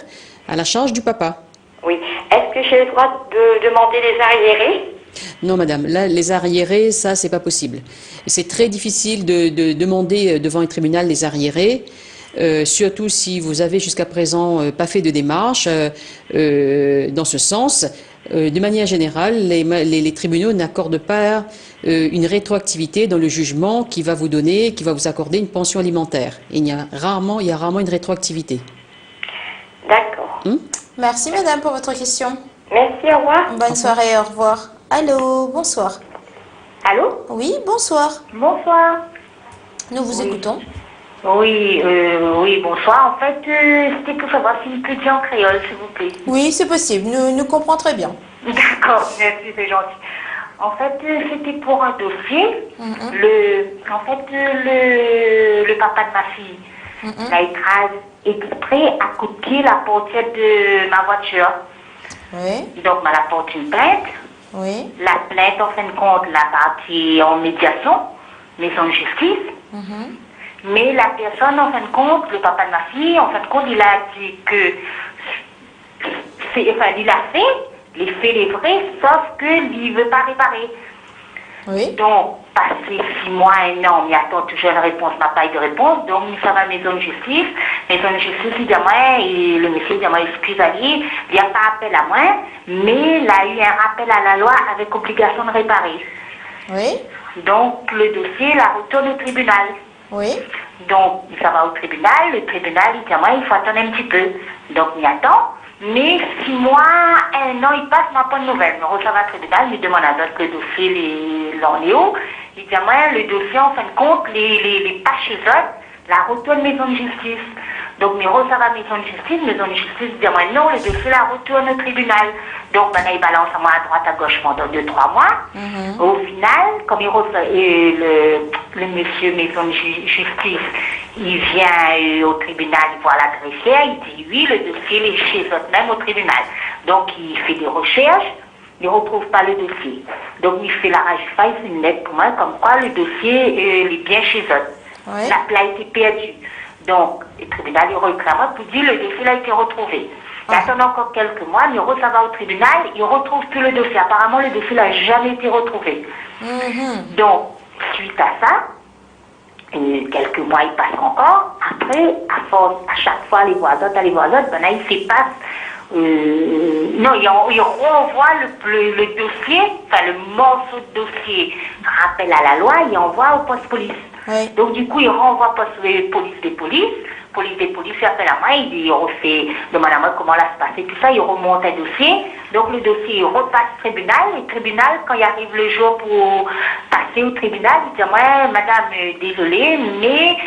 à la charge du papa. Oui. Est-ce que j'ai le droit de demander les arriérés? Non, madame. Là, les arriérés, ça, c'est pas possible. C'est très difficile de demander devant un tribunal les arriérés, surtout si vous avez jusqu'à présent pas fait de démarche dans ce sens. De manière générale, les tribunaux n'accordent pas une rétroactivité dans le jugement qui va vous accorder une pension alimentaire. Il y a rarement une rétroactivité. D'accord. Merci madame pour votre question. Merci, au revoir. Bonne soirée, au revoir. Allô, bonsoir. Allô? Oui, bonsoir. Bonsoir. Nous vous écoutons. Oui, bonsoir. En fait, c'était pour savoir si vous pouvez dire en créole, s'il vous plaît. Oui, c'est possible. Nous comprenons très bien. D'accord, merci, c'est gentil. En fait, c'était pour un dossier. Le papa de ma fille, il a écrasé exprès à coup de pied la portière de ma voiture. Oui. Donc, elle a porté une plainte. Oui. La plainte, en fin de compte, la partie en médiation, maison de justice. Mais la personne, en fin de compte, le papa de ma fille, en fin de compte, il a dit que il a fait les faits, les vrais, sauf qu'il ne veut pas réparer. Oui. Donc, passé 6 mois, 1 an, on y attend toujours une réponse, n'a pas eu de réponse. Donc, nous sommes à la maison de justice. Maison de justice, il dit à moi, et le monsieur dit à moi, excusez-moi, il n'y a pas appel à moi, mais il a eu un rappel à la loi avec obligation de réparer. Oui. Donc, le dossier, la retourne au tribunal. Oui. Donc, ça va au tribunal. Le tribunal, il dit à moi, il faut attendre un petit peu. Donc, il attend. Mais 6 mois, 1 an, il passe, n'a pas de nouvelles. Je reçois au tribunal, il demande à d'autres le dossier, l'en est où. Il dit à moi, le dossier, en fin de compte, les pas chez eux, la retourne maison de justice. Donc, je reçois à la maison de justice dit à moi, non, le dossier, la retourne au tribunal. Donc, maintenant, il balance à moi à droite, à gauche pendant 2-3 mois. Au final, comme il reçoit, le monsieur maison de justice, il vient au tribunal, il voit la greffière, il dit oui, le dossier est chez eux même au tribunal. Donc, il fait des recherches, il ne retrouve pas le dossier. Donc, il fait la RAJFA, il fait une lettre pour moi, comme quoi le dossier est bien chez eux. Oui. La plaie a été perdue. Donc, le tribunal, il réclame pour dire le dossier a été retrouvé. Il attend encore quelques mois, mais ça va au tribunal, il ne retrouve plus le dossier. Apparemment, le dossier n'a jamais été retrouvé. Donc, suite à ça, quelques mois, il passe encore. Après, à chaque fois, les voisins, ben là, il s'efface. Non, il renvoie le dossier, enfin le morceau de dossier, rappel à la loi, il envoie au poste police. Oui. Donc du coup, il renvoie poste police des polices, il appelle à moi, il refait, demande à moi comment là se passait, tout ça, il remonte un dossier. Donc le dossier, il repasse au tribunal, et le tribunal, quand il arrive le jour pour passer au tribunal, il dit à moi, madame, désolée, mais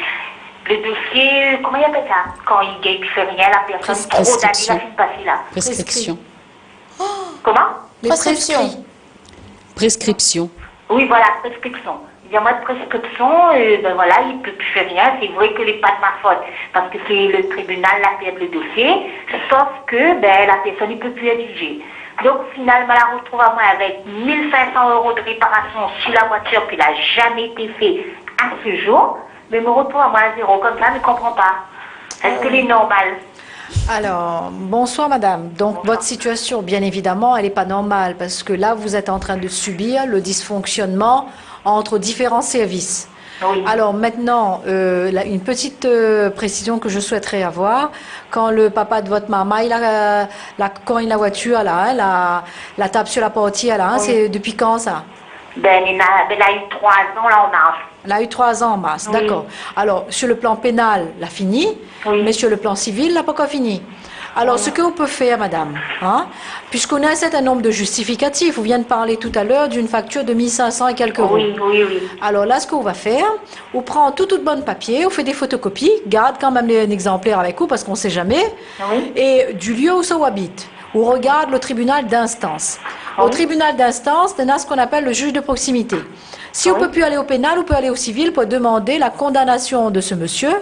le dossier, comment il appelle ça? Quand il fait rien, la personne trop d'années, la fin de passer là. Prescription. Comment? Prescription. Oui, voilà, prescription. Il y a moins de prescription, ben voilà, il ne peut plus faire rien. C'est vrai que ce n'est pas de ma faute, parce que c'est le tribunal qui a perdu le dossier, sauf que ben, la personne ne peut plus être jugée. Donc finalement, la retrouve à moi avec 1 500 € de réparation sur la voiture, qui n'a jamais été fait à ce jour, mais me retrouve à moi à 0, comme ça, je ne comprends pas. Est-ce que c'est normal? Alors, bonsoir madame. Donc, votre situation, bien évidemment, elle n'est pas normale parce que là, vous êtes en train de subir le dysfonctionnement entre différents services. Oui. Alors maintenant, une petite précision que je souhaiterais avoir. Quand le papa de votre maman, quand il a la voiture, là, hein, la tape sur la portière, là, hein, Oui. c'est depuis quand ça? Ben, il a eu 3 ans là en mars. Elle a eu 3 ans en mars, Oui. d'accord. Alors, sur le plan pénal, elle a fini, Oui. mais sur le plan civil, elle n'a pas encore fini. Alors, ce qu'on peut faire, madame, hein, puisqu'on a un certain nombre de justificatifs, vous venez de parler tout à l'heure d'une facture de 1 500 et quelques euros. Oui, oui, oui. Alors là, ce qu'on va faire, on prend tout bonne papier, on fait des photocopies, garde quand même un exemplaire avec vous parce qu'on ne sait jamais, Oui. et du lieu où ça habite, on regarde le tribunal d'instance. Au tribunal d'instance, on a ce qu'on appelle le juge de proximité. Si on ne peut plus aller au pénal, on peut aller au civil pour demander la condamnation de ce monsieur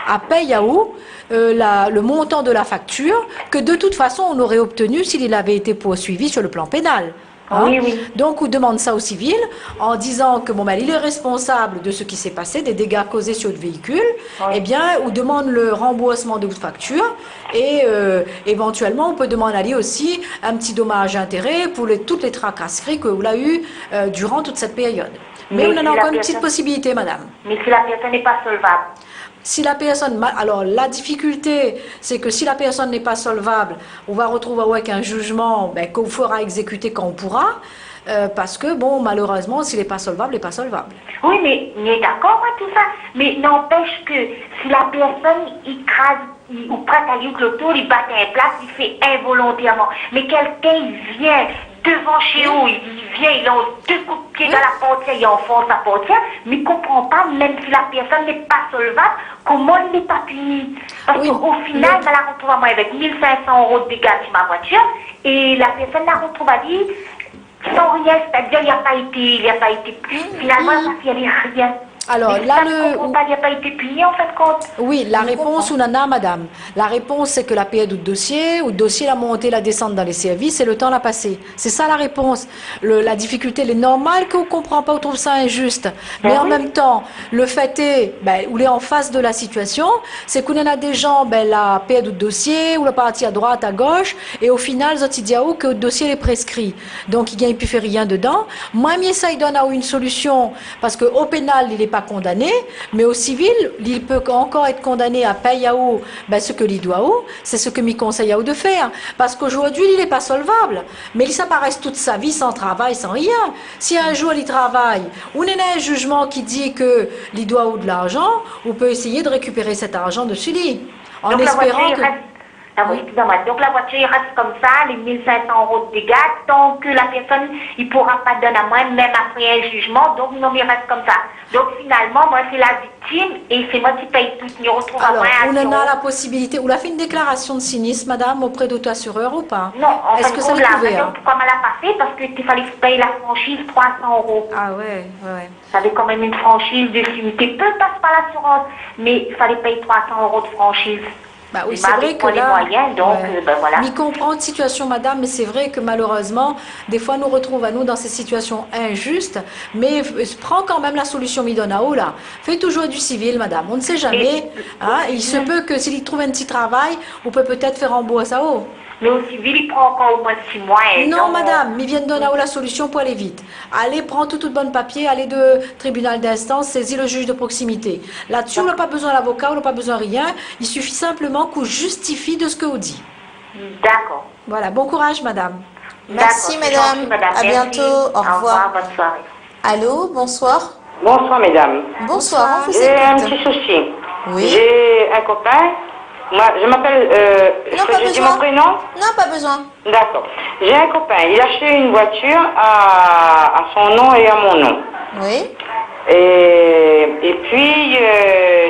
à paye-à-ou, le montant de la facture que de toute façon on aurait obtenu s'il avait été poursuivi sur le plan pénal. Hein? Oui, oui. Donc, on demande ça au civil en disant que bon, il est responsable de ce qui s'est passé, des dégâts causés sur le véhicule. Oui. Eh bien, on demande le remboursement de votre facture et éventuellement, on peut demander aussi un petit dommage-intérêt pour toutes les tracasseries que vous avez eues durant toute cette période. Mais on en a encore une petite possibilité, madame. Mais si la personne n'est pas solvable. Si la personne, alors la difficulté, c'est que si la personne n'est pas solvable, on va retrouver avec un jugement qu'on fera exécuter quand on pourra, parce que bon, malheureusement, s'il n'est pas solvable, il n'est pas solvable. Oui, mais on est d'accord avec tout ça. Mais n'empêche que si la personne, il crase, ou prête à lui que l'auto, il bat un place, il fait involontairement. Mais quelqu'un, il vient devant chez vous, il vient, il lance 2 coups de pied dans la portière, il enfonce la portière, mais il ne comprend pas, même si la personne n'est pas solvable, comment il n'est pas puni. Parce qu'au final, je la retrouve à moi avec 1 500 € de dégâts sur ma voiture, et la personne la retrouve à dire, sans rien, c'est-à-dire il n'y a pas été, finalement, ça fait rien. Alors Mais là, ça, je comprends pas, il n'a pas été payé en fait compte. Oui, la réponse, Ounana, madame. La réponse, c'est que la paix du dossier, ou le dossier, la montée, la descente dans les services, et le temps l'a passé. C'est ça la réponse. La difficulté, elle est normale qu'on ne comprend pas, on trouve ça injuste. Mais en même temps, le fait est, on est en face de la situation, c'est qu'on a des gens, la paix du dossier, ou la partie à droite, à gauche, et au final, Zotidiaou, que le dossier est prescrit. Donc, il ne peut faire rien dedans. Moi, ça, il donne une solution, parce qu'au pénal, il n'est pas condamné, mais au civil, il peut encore être condamné à payer ce que lui doit, c'est ce que m'y conseille de faire. Parce qu'aujourd'hui, il n'est pas solvable. Mais il s'apparaît toute sa vie sans travail, sans rien. Si un jour il travaille, on a un jugement qui dit que il doit de l'argent, on peut essayer de récupérer cet argent dessus lui. En Donc, espérant que... Donc la voiture il reste comme ça, les 1500 € de dégâts, tant que la personne ne pourra pas donner à moi, même après un jugement, donc non, il reste comme ça. Donc finalement, moi c'est la victime et c'est moi qui paye tout, je retrouve à Alors, moi. on a la possibilité, on a fait une déclaration de sinistre, madame, auprès d'auto-assureur ou pas? Non, en Est-ce fait, que ça le couvert? comme elle a pas fait, parce qu'il fallait payer la franchise 300 €. Ah ouais. Ça avait quand même une franchise dessus. Tu peux passer par l'assurance, mais il fallait payer 300 € de franchise. Oui, c'est vrai que les là, moyens, donc voilà. m'y comprendre situation, madame, mais c'est vrai que malheureusement, des fois, nous retrouvons à nous dans ces situations injustes, mais prends quand même la solution Midonao, là. Fais toujours du civil, madame, on ne sait jamais. Il se peut que s'il trouve un petit travail, on peut peut-être faire rembourser ça. Mais au civil, il prend encore au moins 6 mois. Non, madame, mais viens de donner la solution pour aller vite. Allez, prends tout bonne papier, allez de tribunal d'instance, saisis le juge de proximité. Là-dessus, on n'a pas besoin d'avocat, on n'a pas besoin de rien. Il suffit simplement qu'on justifie de ce que vous dit. D'accord. Voilà, bon courage, madame. Merci, madame. À bientôt. Au revoir. Bonne soirée. Allô, bonsoir. Bonsoir, mesdames. Bonsoir, on vous J'ai un écoute. petit souci. Oui. J'ai un copain. Moi, je m'appelle. Je dis mon prénom? Non, pas besoin. D'accord. J'ai un copain. Il a acheté une voiture à son nom et à mon nom. Oui. Et puis,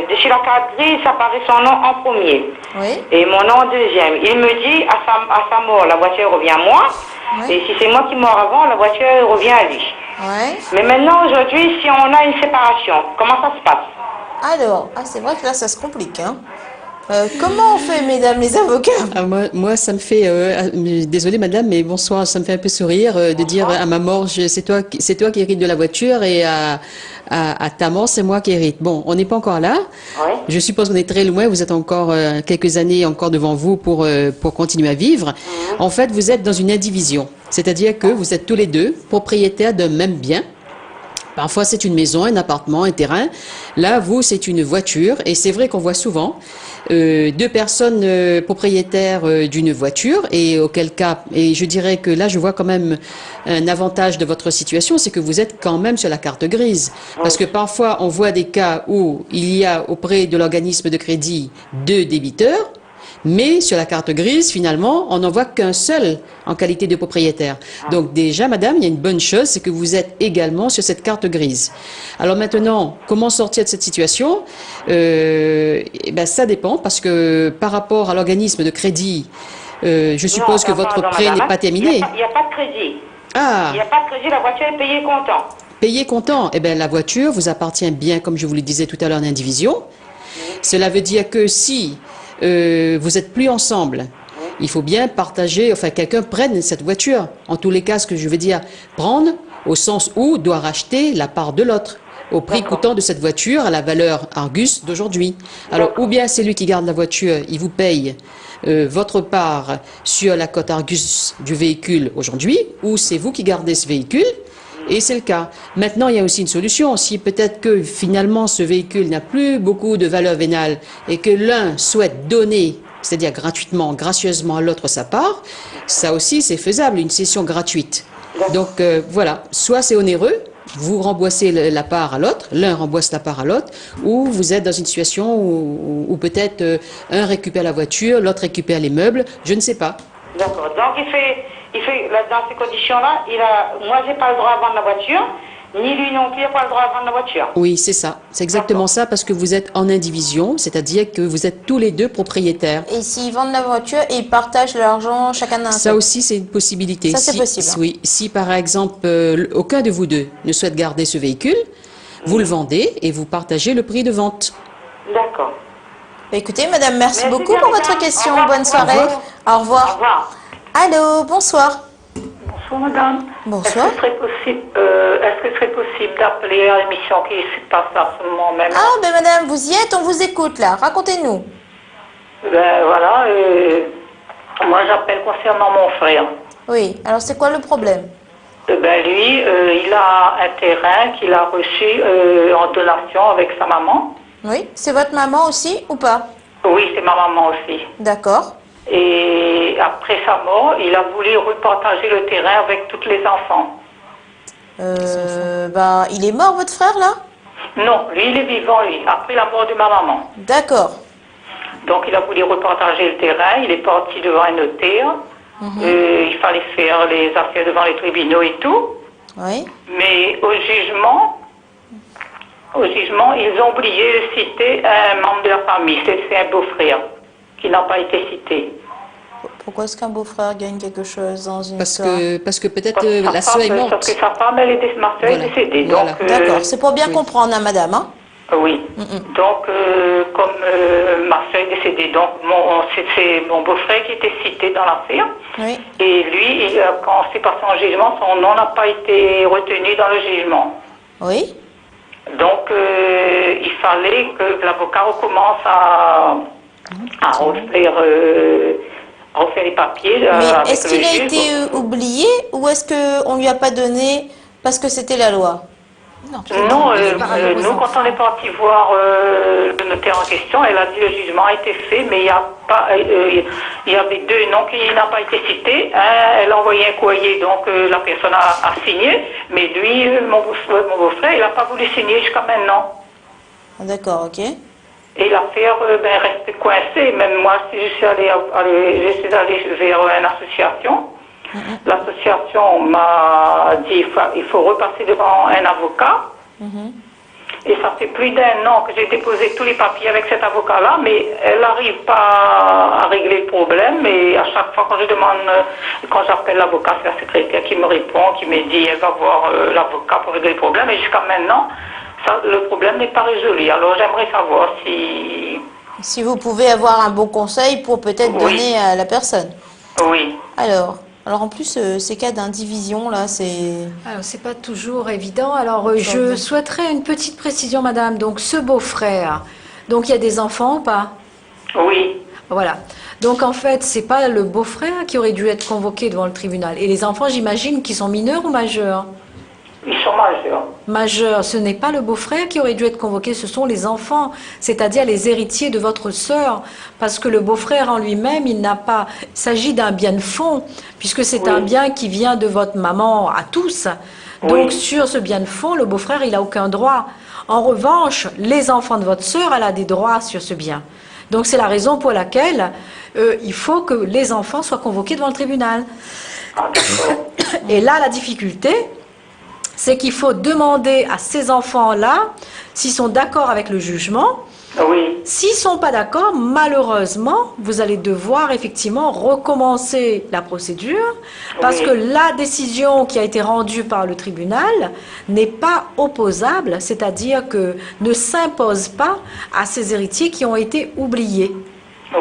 de chez la carte grise, ça apparaît son nom en premier. Oui. Et mon nom en deuxième. Il me dit, à sa mort, la voiture revient à moi. Oui. Et si c'est moi qui mors avant, la voiture revient à lui. Ouais. Mais maintenant, aujourd'hui, si on a une séparation, comment ça se passe? Alors, c'est vrai que là, ça se complique, hein. Comment on fait, mesdames les avocats? Moi, ça me fait, désolée madame, mais bonsoir, ça me fait un peu sourire de dire à ma mort, c'est toi qui hérites de la voiture et à ta mort, c'est moi qui hérite. Bon, on n'est pas encore là. Oui. Je suppose qu'on est très loin, vous êtes encore quelques années encore devant vous pour continuer à vivre. En fait, vous êtes dans une indivision, c'est-à-dire que vous êtes tous les deux propriétaires d'un même bien. Parfois, c'est une maison, un appartement, un terrain. Là, vous, c'est une voiture. Et c'est vrai qu'on voit souvent deux personnes propriétaires d'une voiture. Et auquel cas, et je dirais que là, je vois quand même un avantage de votre situation, c'est que vous êtes quand même sur la carte grise. Parce que parfois, on voit des cas où il y a auprès de l'organisme de crédit deux débiteurs. Mais sur la carte grise, finalement, on n'en voit qu'un seul en qualité de propriétaire. Donc déjà, madame, il y a une bonne chose, c'est que vous êtes également sur cette carte grise. Alors maintenant, comment sortir de cette situation? Ça dépend, parce que par rapport à l'organisme de crédit, je suppose que votre prêt n'est pas terminé. Il n'y a pas de crédit. Ah. Il n'y a pas de crédit, la voiture est payée comptant. Payé comptant, la voiture vous appartient bien, comme je vous le disais tout à l'heure, en indivision. Cela veut dire que si vous n'êtes plus ensemble, il faut bien partager, quelqu'un prenne cette voiture. En tous les cas, ce que je veux dire, prendre au sens où doit racheter la part de l'autre, au prix coûtant de cette voiture à la valeur Argus d'aujourd'hui. Alors, ou bien c'est lui qui garde la voiture, il vous paye votre part sur la cote Argus du véhicule aujourd'hui, ou c'est vous qui gardez ce véhicule. Et c'est le cas. Maintenant, il y a aussi une solution. Si peut-être que finalement ce véhicule n'a plus beaucoup de valeur vénale et que l'un souhaite donner, c'est-à-dire gratuitement, gracieusement à l'autre sa part, ça aussi c'est faisable, une cession gratuite. Donc voilà, soit c'est onéreux, vous remboursez la part à l'autre, l'un rembourse la part à l'autre, ou vous êtes dans une situation où peut-être un récupère la voiture, l'autre récupère les meubles, je ne sais pas. D'accord. Donc il fait dans ces conditions-là, moi j'ai pas le droit à vendre la voiture, ni lui non plus n'a pas le droit à vendre la voiture. Oui, c'est ça. C'est exactement ça, parce que vous êtes en indivision, c'est-à-dire que vous êtes tous les deux propriétaires. Et s'ils vendent la voiture et ils partagent l'argent chacun d'un. Ça aussi, c'est une possibilité. Ça, c'est possible. Oui, si par exemple, aucun de vous deux ne souhaite garder ce véhicule, Vous le vendez et vous partagez le prix de vente. D'accord. Écoutez, madame, merci beaucoup bien, pour votre madame. question. Au revoir. Bonne soirée. Au revoir. Au revoir. Allô, bonsoir. Bonsoir madame. Bonsoir. Est-ce que ce serait possible d'appeler à l'émission qui se passe à ce moment même? Ah, ben madame, vous y êtes, on vous écoute là. Racontez-nous. Ben voilà, moi j'appelle concernant mon frère. Oui, alors c'est quoi le problème? Ben lui, il a un terrain qu'il a reçu en donation avec sa maman. Oui, c'est votre maman aussi ou pas? Oui, c'est ma maman aussi. D'accord. Et après sa mort, il a voulu repartager le terrain avec tous les enfants. Ben, il est mort votre frère là? Non, lui il est vivant, lui, après la mort de ma maman. D'accord. Donc il a voulu repartager le terrain, il est parti devant un notaire. Il fallait faire les affaires devant les tribunaux et tout. Oui. Mais au jugement, ils ont oublié de citer un membre de la famille. C'est un beau-frère qui n'a pas été cité. Pourquoi est-ce qu'un beau-frère gagne quelque chose dans une histoire? Parce que peut-être Parce que la sa sœur est femme- morte. Sauf que sa femme, ma soeur est décédée. Voilà. Donc, D'accord, c'est pour bien oui. comprendre, hein, madame. Hein? oui. Donc, comme ma soeur est décédée, donc c'est mon beau-frère qui était cité dans l'affaire. Oui. Et lui, quand c'est passé en jugement, son nom n'a pas été retenu dans le jugement. Oui. Donc, il fallait que l'avocat recommence à refaire les papiers. Mais avec est-ce le qu'il a juge. été oublié ou est-ce qu'on ne lui a pas donné parce que c'était la loi? Non, nous, quand on est parti voir le notaire en question, elle a dit le jugement a été fait, mais il y avait deux noms qui n'ont pas été cités. Elle a envoyé un courrier, donc la personne a signé, mais lui, mon beau-frère, il n'a pas voulu signer jusqu'à maintenant. D'accord, ok. Et l'affaire reste coincée. Même moi, si je suis allée vers une association. L'association m'a dit il faut repasser devant un avocat. Et ça fait plus d'un an que j'ai déposé tous les papiers avec cet avocat-là, mais elle n'arrive pas à régler le problème. Et à chaque fois quand j'appelle l'avocat, c'est la secrétaire qui me répond, qui me dit elle va voir l'avocat pour régler le problème. Et jusqu'à maintenant, le problème n'est pas résolu. Alors j'aimerais savoir si vous pouvez avoir un bon conseil pour peut-être donner à la personne. Oui. Alors en plus, ces cas d'indivision, là, c'est... Alors, c'est pas toujours évident. Alors, je souhaiterais une petite précision, madame. Donc, ce beau-frère, donc il y a des enfants ou pas? Oui. Voilà. Donc, en fait, c'est pas le beau-frère qui aurait dû être convoqué devant le tribunal. Et les enfants, j'imagine qu'ils sont mineurs ou majeurs? Ils sont majeurs. Majeurs, ce n'est pas le beau-frère qui aurait dû être convoqué, ce sont les enfants, c'est-à-dire les héritiers de votre sœur, parce que le beau-frère en lui-même, il s'agit d'un bien de fond, puisque c'est un bien qui vient de votre maman à tous. Donc sur ce bien de fond, le beau-frère, il n'a aucun droit. En revanche, les enfants de votre sœur, elle a des droits sur ce bien. Donc c'est la raison pour laquelle il faut que les enfants soient convoqués devant le tribunal. Et là, la difficulté, c'est qu'il faut demander à ces enfants-là s'ils sont d'accord avec le jugement. Oui. S'ils ne sont pas d'accord, malheureusement, vous allez devoir effectivement recommencer la procédure parce que la décision qui a été rendue par le tribunal n'est pas opposable, c'est-à-dire que ne s'impose pas à ces héritiers qui ont été oubliés.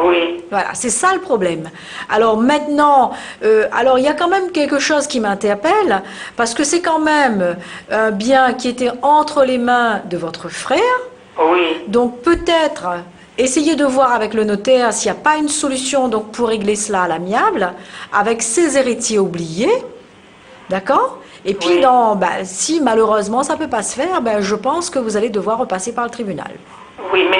Oui. Voilà, c'est ça le problème. Alors maintenant, il y a quand même quelque chose qui m'interpelle, parce que c'est quand même un bien qui était entre les mains de votre frère. Oui. Donc peut-être essayer de voir avec le notaire s'il n'y a pas une solution donc, pour régler cela à l'amiable, avec ses héritiers oubliés. D'accord ? Et puis, si malheureusement ça ne peut pas se faire, je pense que vous allez devoir repasser par le tribunal. Oui, mais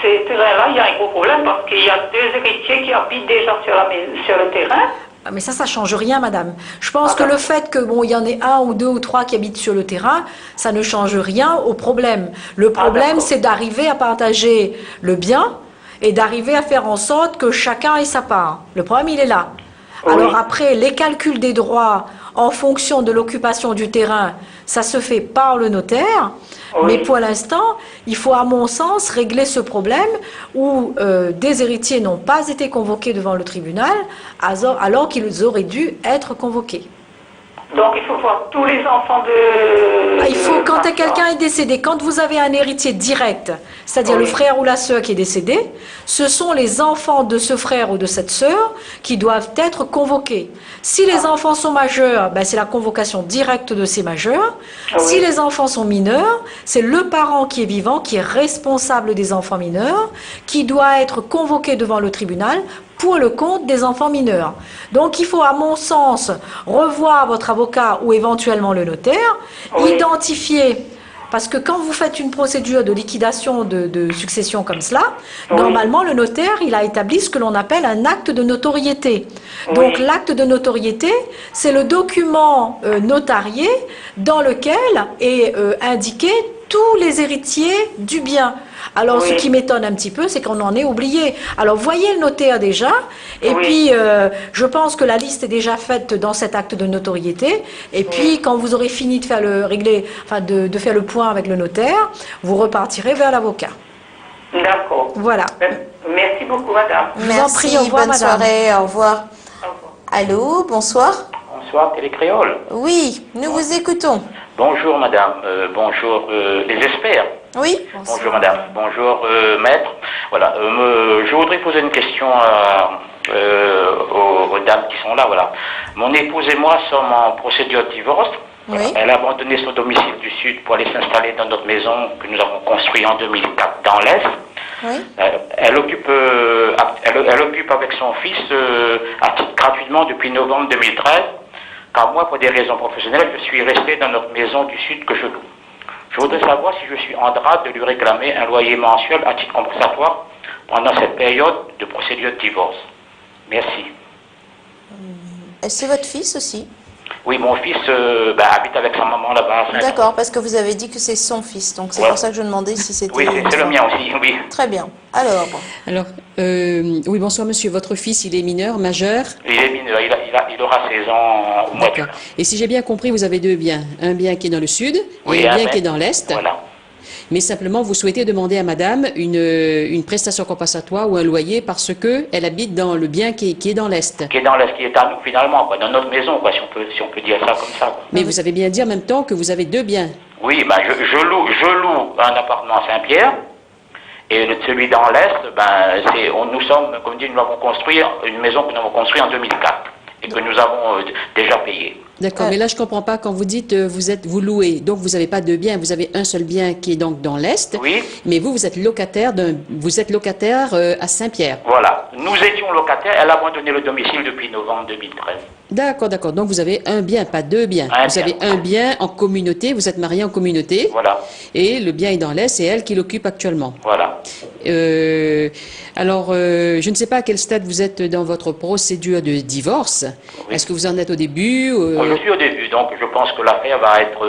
ces terrains-là, il y a un gros problème parce qu'il y a deux héritiers qui habitent déjà sur le terrain. Mais ça ne change rien, madame. Je pense que le fait que il y en ait un ou deux ou trois qui habitent sur le terrain, ça ne change rien au problème. Le problème, c'est d'arriver à partager le bien et d'arriver à faire en sorte que chacun ait sa part. Le problème, il est là. Oui. Alors après, les calculs des droits en fonction de l'occupation du terrain, ça se fait par le notaire. Oui. Mais pour l'instant, il faut à mon sens régler ce problème où des héritiers n'ont pas été convoqués devant le tribunal alors qu'ils auraient dû être convoqués. Donc il faut voir tous les enfants de... Il faut, quand quelqu'un est décédé, quand vous avez un héritier direct, c'est-à-dire le frère ou la sœur qui est décédé, ce sont les enfants de ce frère ou de cette sœur qui doivent être convoqués. Si les enfants sont majeurs, c'est la convocation directe de ces majeurs. Si les enfants sont mineurs, c'est le parent qui est vivant, qui est responsable des enfants mineurs, qui doit être convoqué devant le tribunal pour le compte des enfants mineurs. Donc il faut, à mon sens, revoir votre avocat ou éventuellement le notaire, identifier, parce que quand vous faites une procédure de liquidation de succession comme cela, normalement le notaire, il a établi ce que l'on appelle un acte de notoriété. Donc l'acte de notoriété, c'est le document notarié dans lequel est indiqué tous les héritiers du bien. Alors, ce qui m'étonne un petit peu, c'est qu'on en est oublié. Alors, voyez le notaire déjà, et puis, je pense que la liste est déjà faite dans cet acte de notoriété, et puis, quand vous aurez fini de faire de faire le point avec le notaire, vous repartirez vers l'avocat. D'accord. Voilà. Merci beaucoup, madame. Merci, au revoir, bonne madame. soirée, au revoir. Allô, bonsoir. Bonsoir, Télécréole. Oui, nous vous écoutons. Bonjour, madame. Bonjour, les experts. Oui. Bonjour, madame. Bonjour, maître. Voilà, je voudrais poser une question aux dames qui sont là. Voilà. Mon épouse et moi sommes en procédure de divorce. Oui. Elle a abandonné son domicile du Sud pour aller s'installer dans notre maison que nous avons construite en 2004 dans l'Est. Oui. Elle occupe avec son fils à titre gratuitement depuis novembre 2013. Car moi, pour des raisons professionnelles, je suis resté dans notre maison du Sud que je loue. Je voudrais savoir si je suis en droit de lui réclamer un loyer mensuel à titre compensatoire pendant cette période de procédure de divorce. Merci. C'est votre fils aussi? Oui, mon fils habite avec sa maman là-bas. D'accord, parce que vous avez dit que c'est son fils, donc c'est pour ça que je demandais si c'était... Oui, c'est le mien aussi, oui. Très bien. Alors, oui, bonsoir monsieur, votre fils, il est mineur, majeur? Il est mineur, il aura 16 ans au mois de juin. Et si j'ai bien compris, vous avez deux biens. Un bien qui est dans le sud et un bien qui est dans l'est. Voilà. Mais simplement, vous souhaitez demander à madame une prestation compensatoire ou un loyer parce qu'elle habite dans le bien qui est dans l'est. Qui est dans l'est, qui est à nous finalement, quoi, dans notre maison, quoi, si on peut dire ça comme ça. Quoi. Mais vous savez bien dire en même temps que vous avez deux biens. Oui, je loue un appartement à Saint-Pierre. Et celui dans l'Est, nous sommes, comme dit, nous avons construit une maison que nous avons construite en 2004 et que nous avons déjà payée. D'accord, mais là je comprends pas quand vous dites vous louez, donc vous n'avez pas deux biens, vous avez un seul bien qui est donc dans l'Est, oui. Mais vous êtes locataire à Saint-Pierre. Voilà, nous étions locataires, elle a abandonné le domicile depuis novembre 2013. D'accord, donc vous avez un bien, pas deux biens. Vous avez un bien en communauté, vous êtes marié en communauté. Voilà. Et le bien est dans l'Est, c'est elle qui l'occupe actuellement. Voilà. Alors, je ne sais pas à quel stade vous êtes dans votre procédure de divorce. Oui. Est-ce que vous en êtes au début Je suis au début, donc je pense que l'affaire va être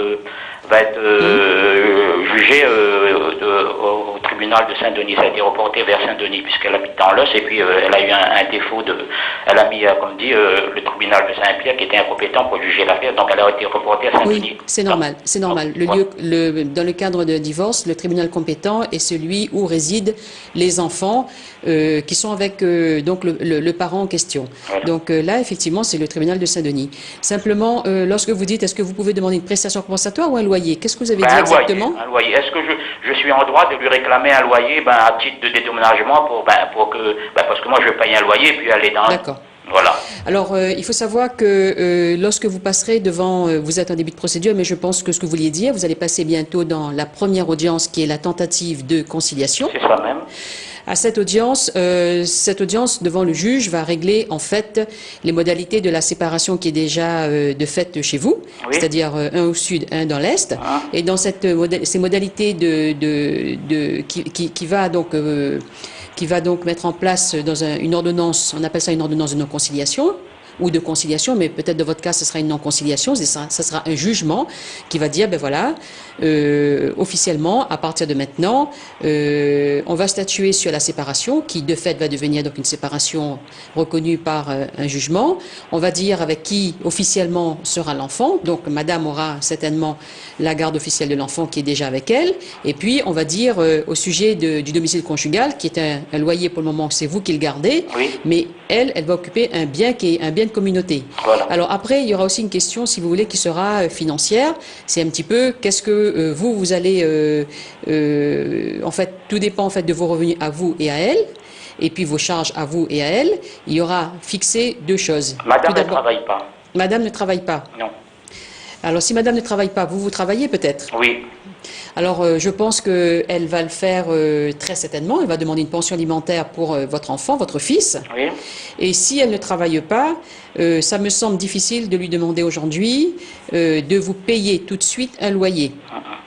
jugée au tribunal de Saint-Denis. Ça a été reporté vers Saint-Denis puisqu'elle habite dans l'Est et puis elle a eu un défaut elle a mis, comme dit, le tribunal de Saint-Pierre qui était incompétent pour juger l'affaire, donc elle a été reportée à Saint-Denis. Oui, c'est normal, c'est normal. Dans le cadre de divorce, le tribunal compétent est celui où résident les enfants qui sont avec donc le parent en question. Voilà. Donc là, effectivement, c'est le tribunal de Saint-Denis. Simplement, lorsque vous dites, est-ce que vous pouvez demander une prestation compensatoire ou un loyer? Qu'est-ce que vous avez dit exactement? Un loyer. Est-ce que je suis en droit de lui réclamer un loyer à titre de dédommagement parce que moi je paye un loyer puis elle est dans... D'accord. Voilà. Alors, il faut savoir que lorsque vous passerez devant, vous êtes en début de procédure, mais je pense que ce que vous vouliez dire, vous allez passer bientôt dans la première audience qui est la tentative de conciliation. C'est ça même. À cette audience devant le juge va régler en fait les modalités de la séparation qui est déjà de fait chez vous, oui. C'est-à-dire un au sud, un dans l'est. Ah. Et dans ces modalités qui va donc mettre en place dans une ordonnance, on appelle ça une ordonnance de non-conciliation ou de conciliation, mais peut-être dans votre cas, ce sera une non-conciliation, ça sera un jugement qui va dire, officiellement, à partir de maintenant, on va statuer sur la séparation, qui de fait va devenir donc une séparation reconnue par un jugement. On va dire avec qui officiellement sera l'enfant, donc madame aura certainement la garde officielle de l'enfant qui est déjà avec elle, et puis on va dire au sujet du domicile conjugal, qui est un loyer pour le moment, c'est vous qui le gardez, oui. Mais elle va occuper un bien qui est un bien de communauté. Voilà. Alors après, il y aura aussi une question, si vous voulez, qui sera financière. C'est un petit peu, qu'est-ce que vous allez... en fait, tout dépend en fait de vos revenus à vous et à elle. Et puis vos charges à vous et à elle. Il y aura fixé 2 choses. Madame ne travaille pas. Madame ne travaille pas. Non. Alors si madame ne travaille pas, vous travaillez peut-être? Oui. Alors, je pense qu'elle va le faire très certainement. Elle va demander une pension alimentaire pour votre enfant, votre fils. Oui. Et si elle ne travaille pas, ça me semble difficile de lui demander aujourd'hui de vous payer tout de suite un loyer.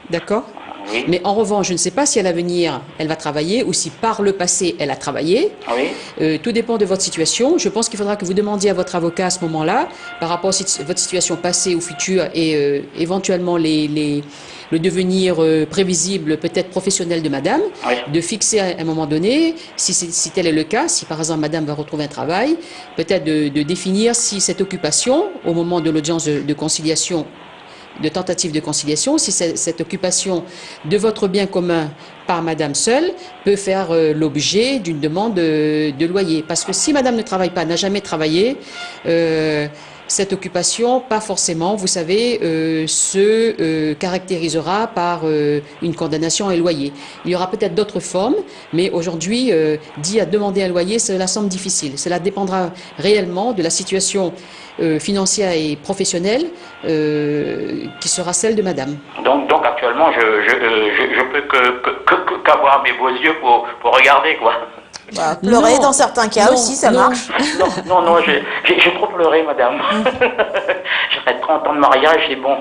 D'accord? Oui. Mais en revanche, je ne sais pas si à l'avenir, elle va travailler ou si par le passé, elle a travaillé. Oui. Tout dépend de votre situation. Je pense qu'il faudra que vous demandiez à votre avocat à ce moment-là, par rapport à votre situation passée ou future et éventuellement le devenir prévisible, peut-être professionnel de madame, oui. de fixer à un moment donné, si tel est le cas, si par exemple madame va retrouver un travail, peut-être de définir si cette occupation, au moment de l'audience de conciliation, de tentative de conciliation, si cette occupation de votre bien commun par madame seule peut faire l'objet d'une demande de loyer. Parce que si madame ne travaille pas, n'a jamais travaillé, cette occupation, pas forcément, vous savez, se caractérisera par une condamnation à un loyer. Il y aura peut-être d'autres formes, mais aujourd'hui, dit à demander un loyer, cela semble difficile. Cela dépendra réellement de la situation financière et professionnelle qui sera celle de madame. Donc actuellement, je peux qu'avoir mes beaux yeux pour regarder, quoi. Bah, pleurer dans certains cas aussi, ça marche. Non, j'ai trop pleuré, madame. J'aurais 30 ans de mariage, c'est bon.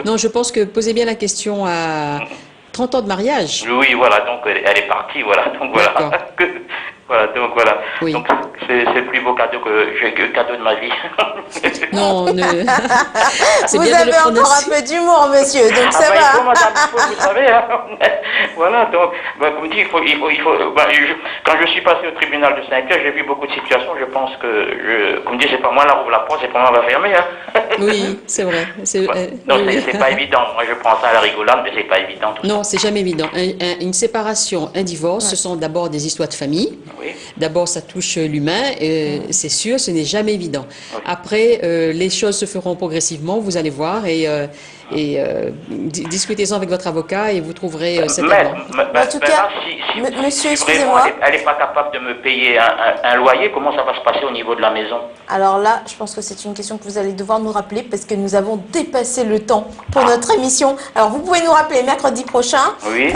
Non, je pense que posez bien la question à 30 ans de mariage. Oui, voilà, donc elle est partie, voilà. Donc voilà. Voilà, donc voilà. Oui. Donc c'est le plus beau cadeau cadeau de ma vie. Non, vous avez encore un peu d'humour, monsieur, donc ça va. Il faut, madame, vous savez. Hein. Voilà, donc, comme dit, il faut quand je suis passé au tribunal de Saint-Pierre, j'ai vu beaucoup de situations. Je pense que, comme dit, c'est pas moi la roue la porte, c'est pas moi la va fermer. Hein. Oui, c'est vrai. Non, c'est pas évident. Moi, je prends ça à la rigolade, mais c'est pas évident. Non, c'est jamais évident. Une séparation, un divorce, ce sont d'abord des histoires de famille. Oui. D'abord, ça touche l'humain, c'est sûr, ce n'est jamais évident. Oui. Après, les choses se feront progressivement, vous allez voir, et discutez-en avec votre avocat et vous trouverez cet argent. En tout cas, monsieur, excusez-moi. Elle n'est pas capable de me payer un loyer, comment ça va se passer au niveau de la maison? Alors là, je pense que c'est une question que vous allez devoir nous rappeler parce que nous avons dépassé le temps pour notre émission. Alors, vous pouvez nous rappeler mercredi prochain. Oui.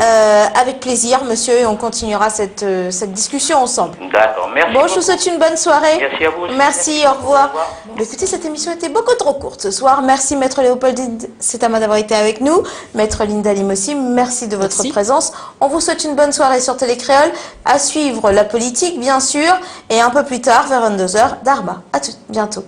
Avec plaisir, monsieur, et on continuera cette discussion ensemble. D'accord, merci. Bon, je vous souhaite une bonne soirée. Merci à vous aussi. Merci, au revoir. Écoutez, cette émission était beaucoup trop courte ce soir. Merci, Maître Léopoldine, c'est à moi d'avoir été avec nous. Maître Linda Lim aussi, merci de votre présence. On vous souhaite une bonne soirée sur Télécréole. À suivre la politique, bien sûr, et un peu plus tard, vers 22h, Darba. À tout bientôt.